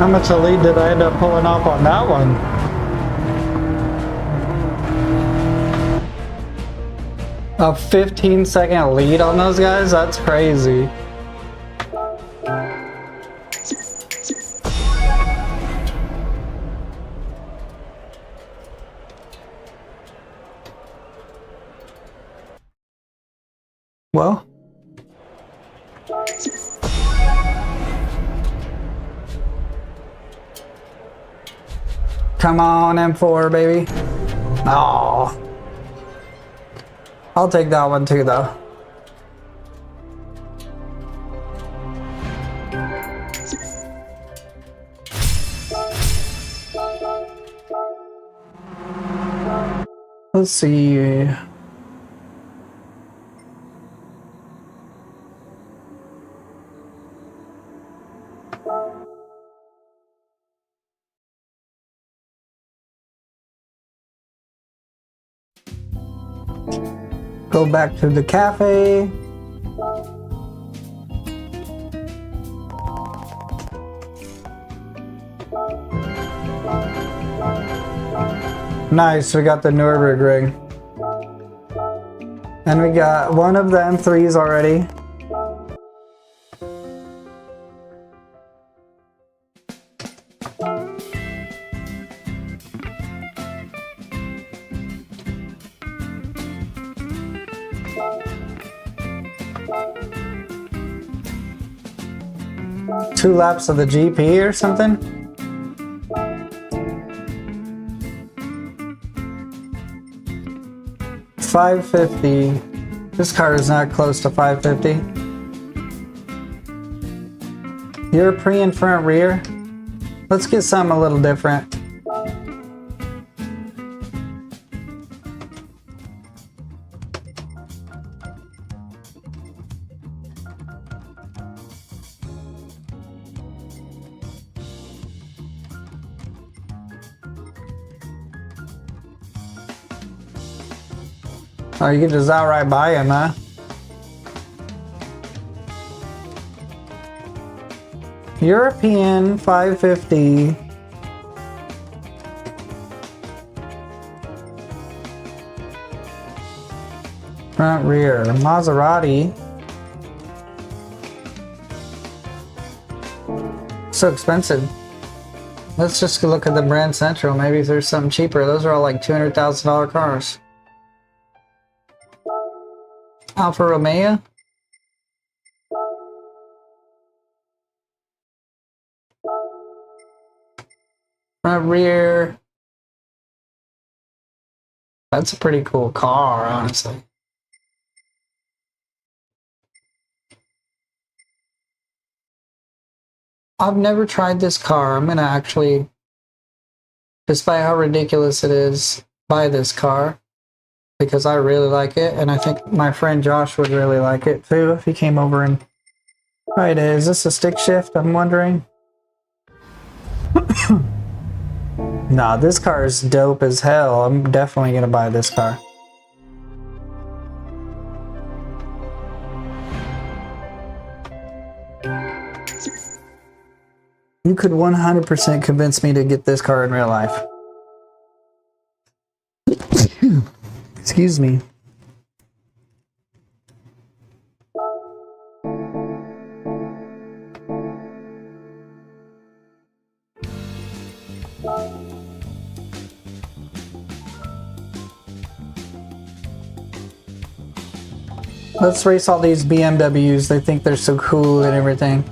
How much a lead did I end up pulling off on that one? A 15-second lead on those guys? That's crazy. Well. Come on, M4, baby. Oh. I'll take that one too, though. Let's see. Go back to the cafe. Nice, we got the Nürburgring. And we got one of the M3s already. Two laps of the GP or something? $550. This car is not close to $550. European front rear. Let's get something a little different. Oh, you can just outright buy him, huh? European 550. Front rear. Maserati. So expensive. Let's just go look at the Brand Central. Maybe if there's something cheaper. Those are all like $200,000 cars. Alfa Romeo. Front rear. That's a pretty cool car, honestly. I've never tried this car. I'm gonna actually, despite how ridiculous it is, buy this car. Because I really like it, and I think my friend Josh would really like it too if he came over and tried it. Is this a stick shift? I'm wondering. Nah, this car is dope as hell. I'm definitely gonna buy this car. You could 100% convince me to get this car in real life. Excuse me. Let's race all these BMWs. They think they're so cool and everything.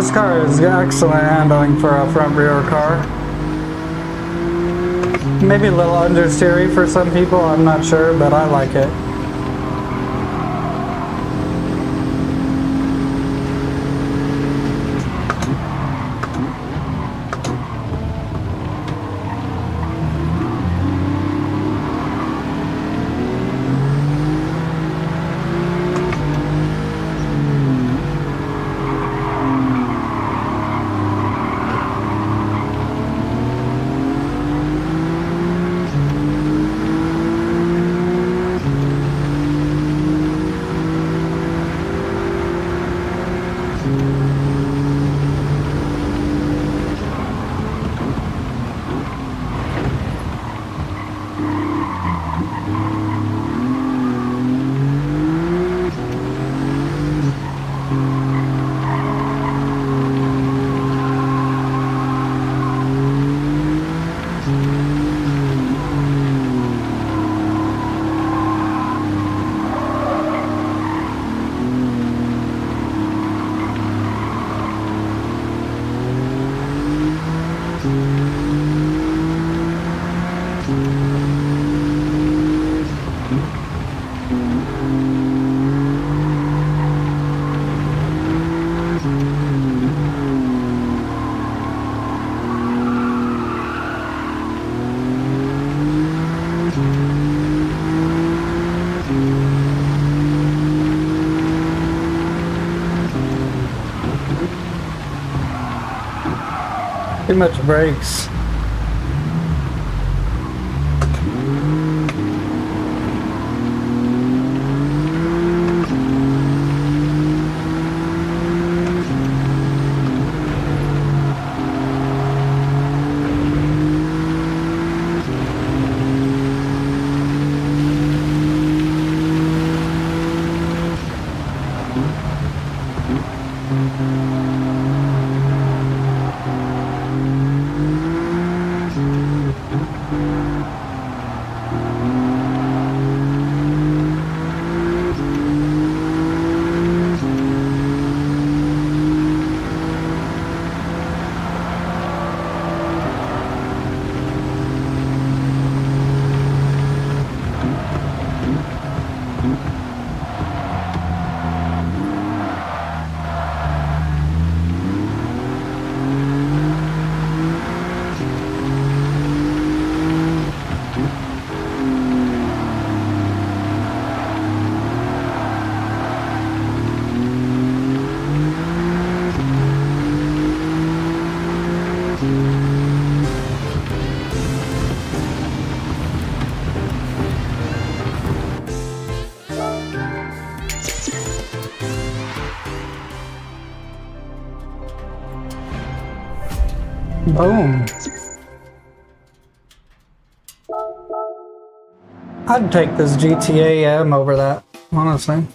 This car is excellent handling for a front rear car. Maybe a little understeery for some people, I'm not sure, but I like it. Too much brakes. Boom. I'd take this GTA over that, honestly.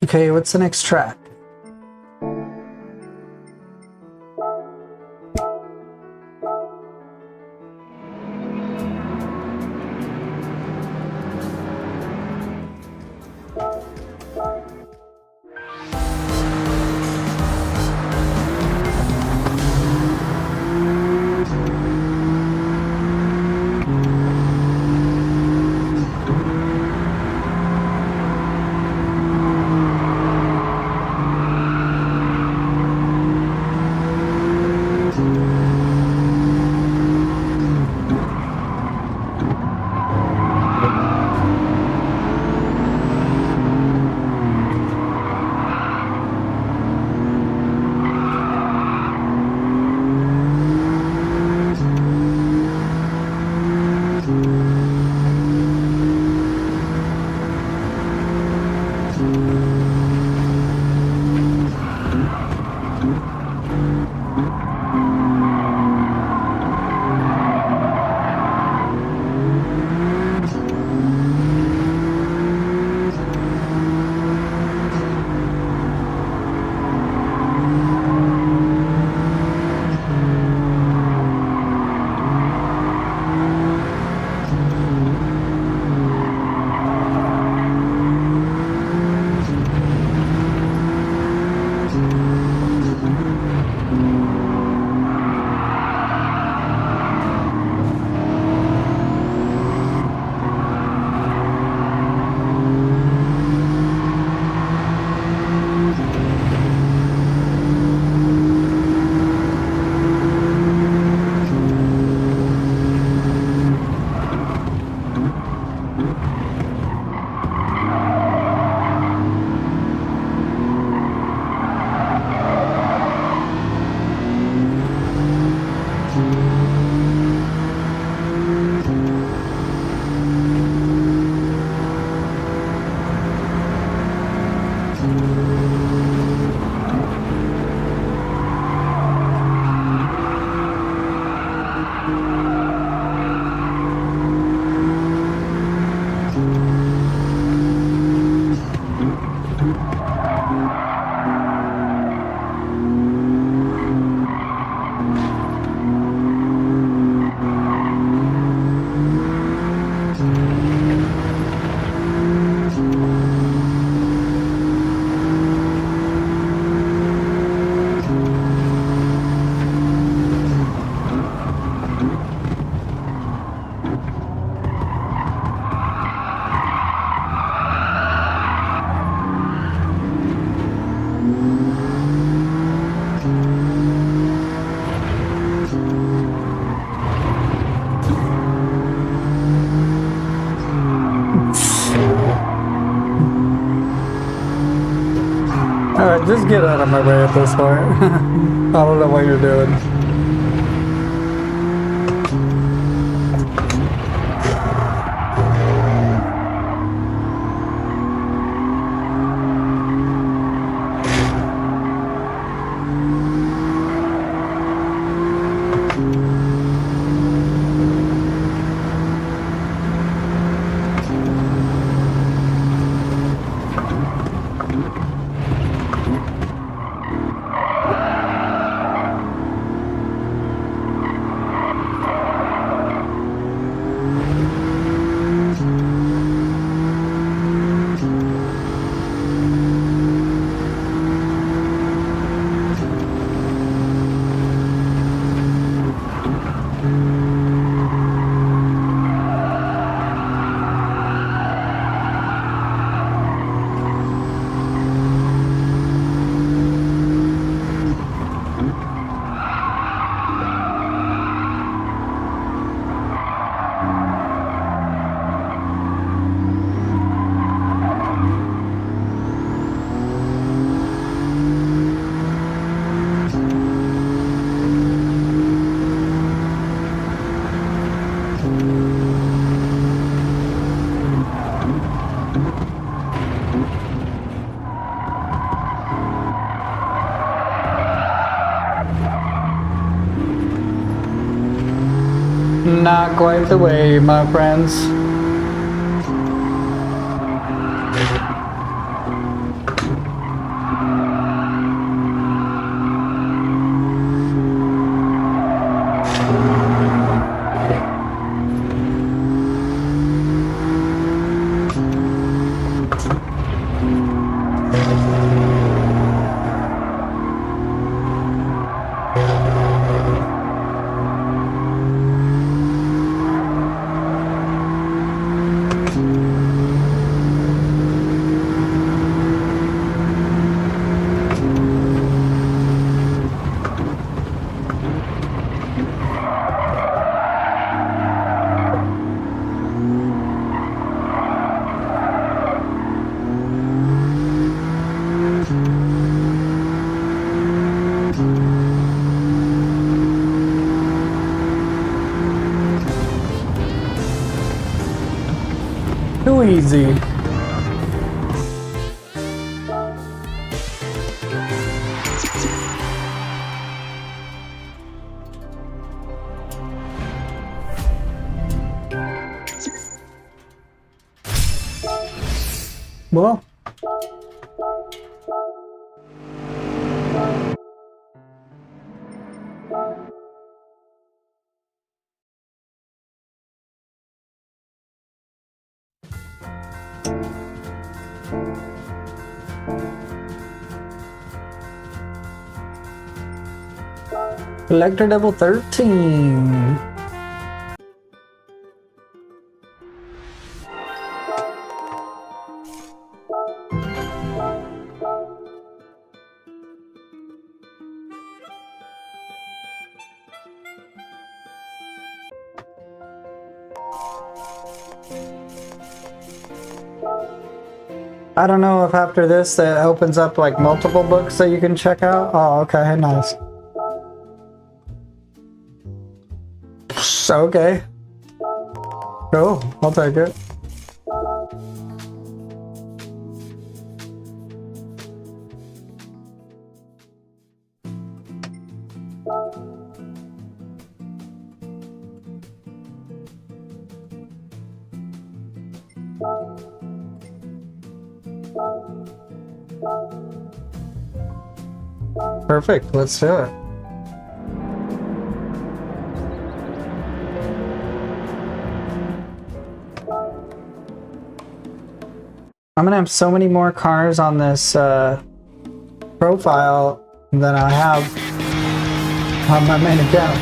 Okay, what's the next track? Alright, just get out of my way at this point. I don't know what you're doing. Not quite the way, my friends. Too easy. Well, collector level 13. I don't know if after this it opens up like multiple books that you can check out. Oh, okay, nice. Okay. Cool, I'll take it. Perfect, let's do it. I'm gonna have so many more cars on this profile than I have on my main account.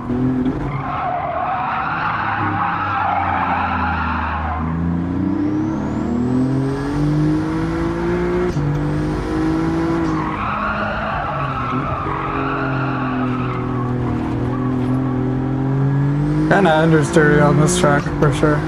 Kinda understeery on this track for sure.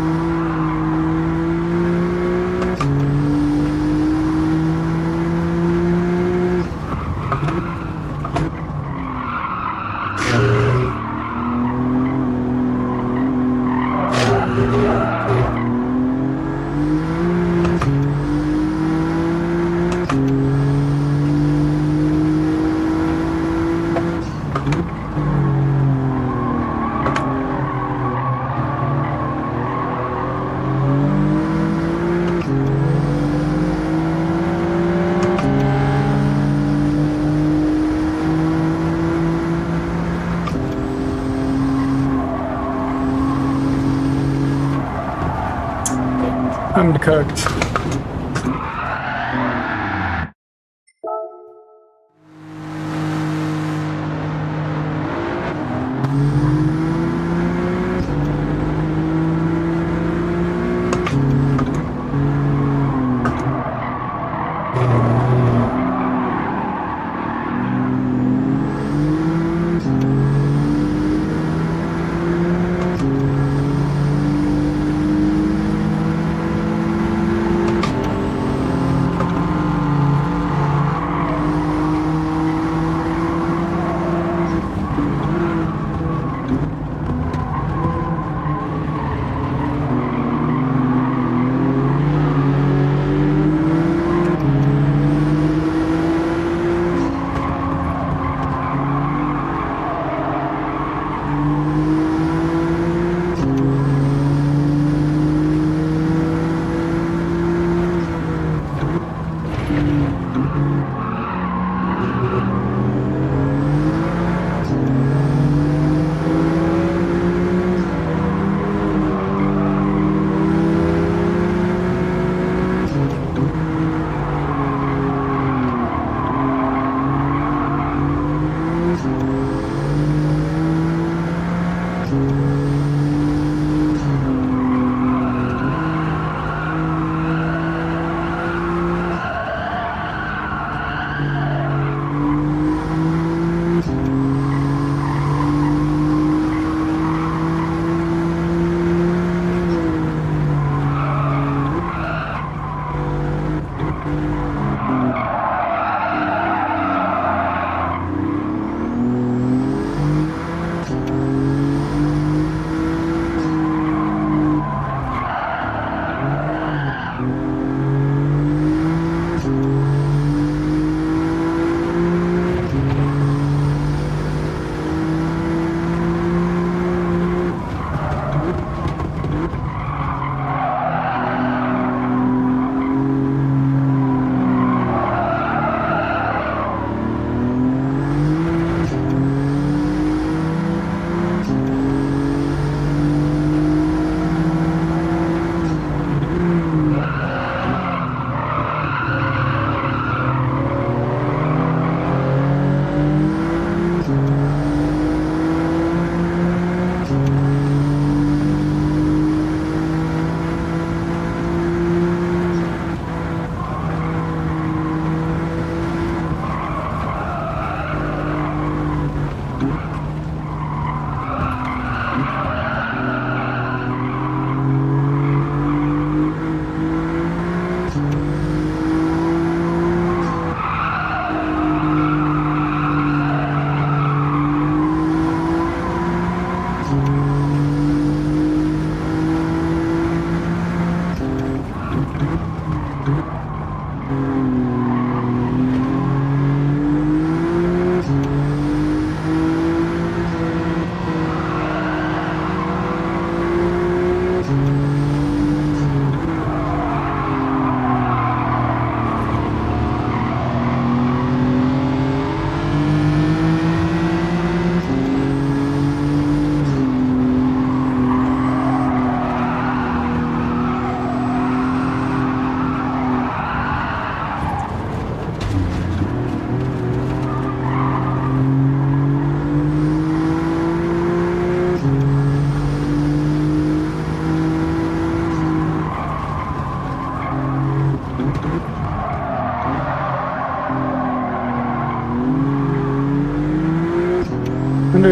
I'm cooked.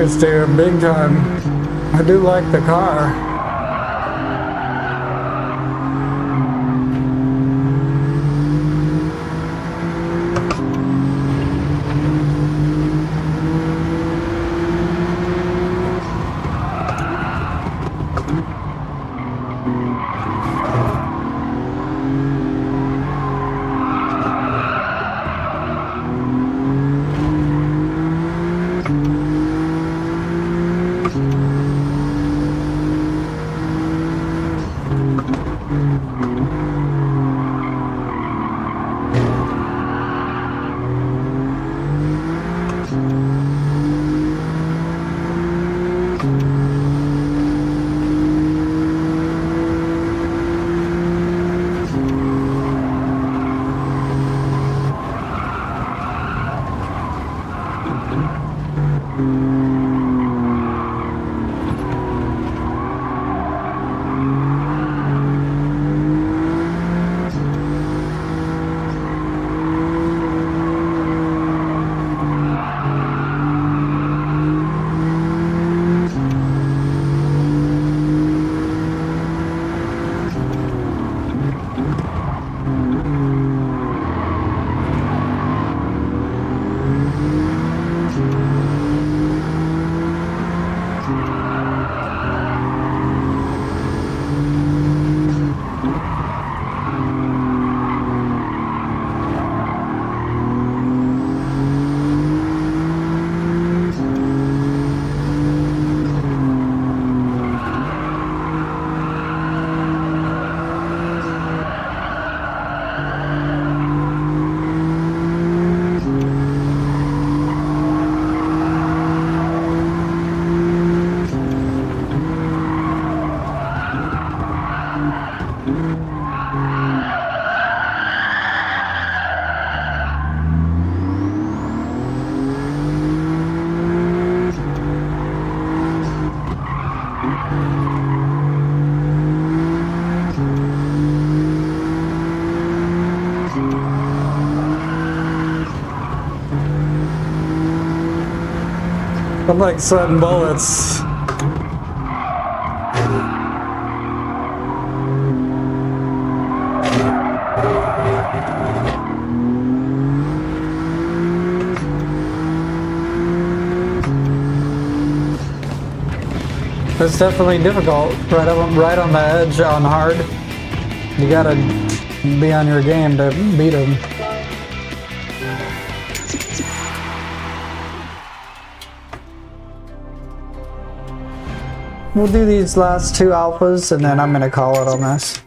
steer big time. I do like the car. I'm like sweating bullets. It's definitely difficult, right on the edge on hard. You gotta be on your game to beat them. We'll do these last two alphas and then I'm gonna call it on this.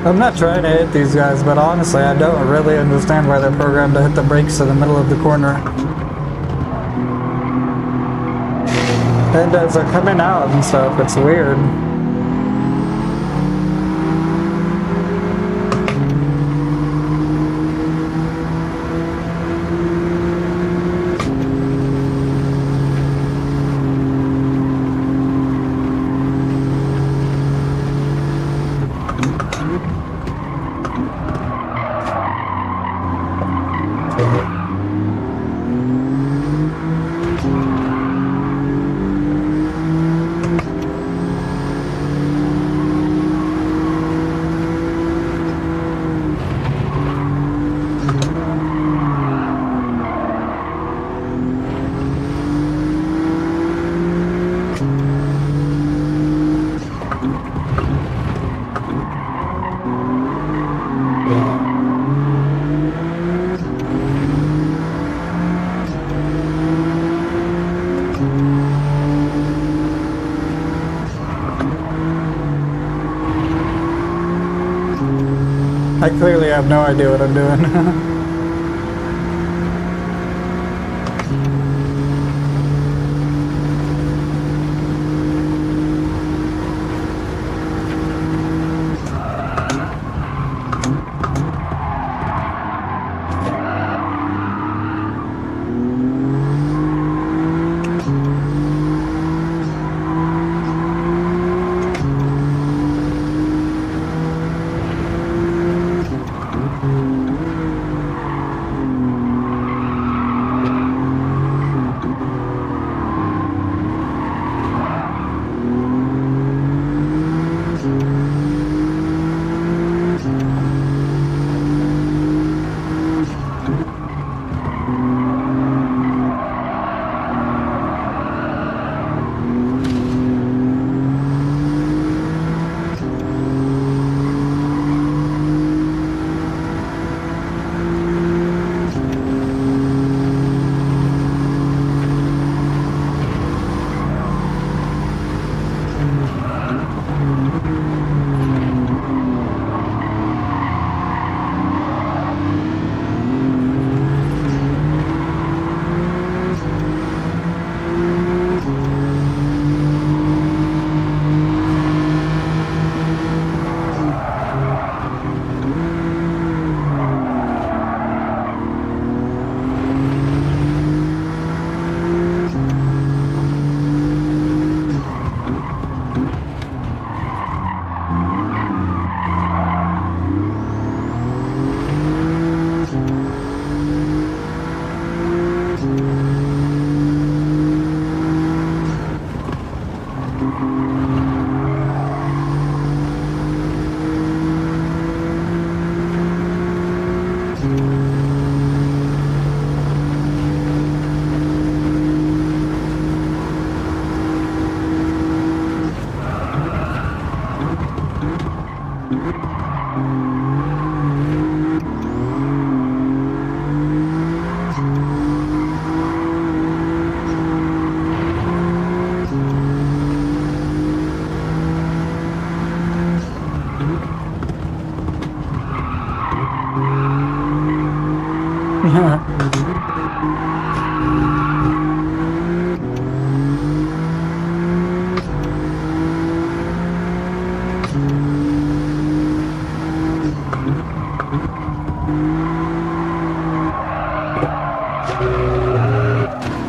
I'm not trying to hit these guys, but honestly, I don't really understand why they're programmed to hit the brakes in the middle of the corner. And as they're coming out and stuff, it's weird. I clearly have no idea what I'm doing.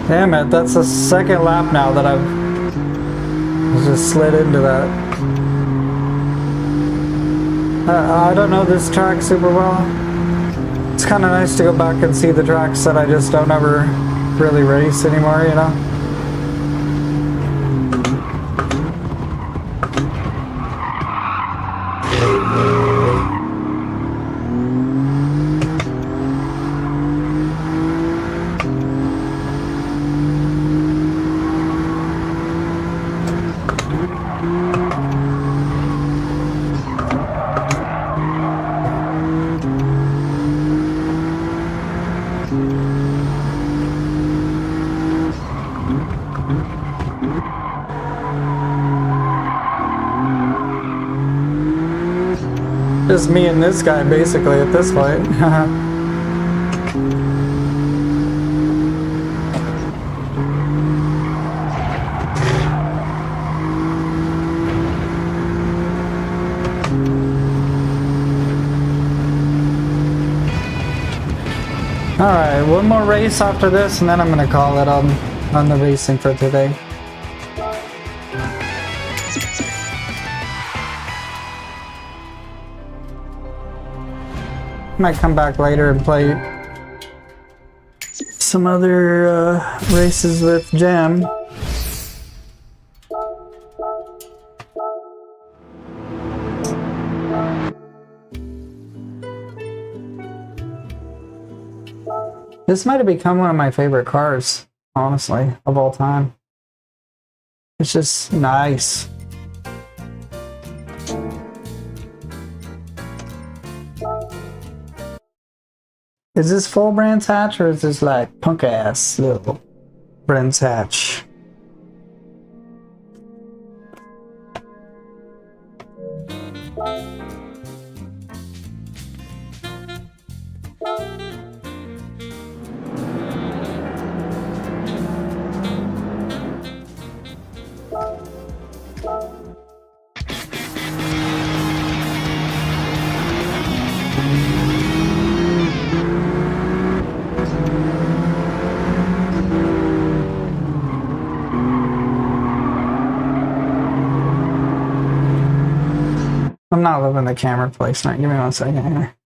Damn it, that's the second lap now that I've just slid into that. I don't know this track super well. It's kind of nice to go back and see the tracks that I just don't ever really race anymore, you know? Just me and this guy basically at this point. Alright, one more race after this and then I'm gonna call it on the racing for today. Might come back later and play some other races with Jam. This might have become one of my favorite cars, honestly, of all time. It's just nice. Is this full Brands Hatch or is this like punk ass little Brands Hatch? I'm not loving the camera placement. Give me 1 second here.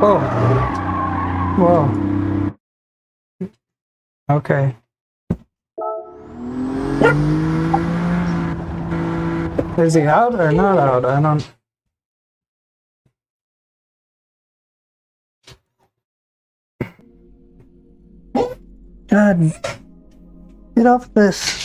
Oh. Whoa. Okay. Is he out or not out? I don't... God. Get off this.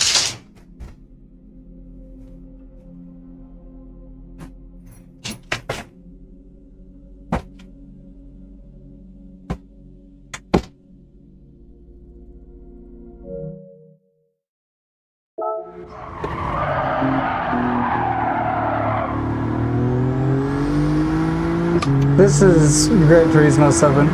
This is Gran Turismo 7.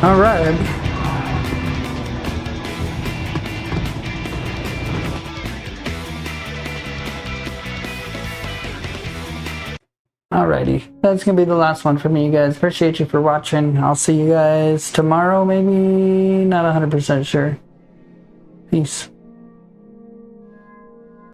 All right. Alrighty, that's gonna be the last one for me, you guys. Appreciate you for watching. I'll see you guys tomorrow, maybe. Not 100% sure. Peace.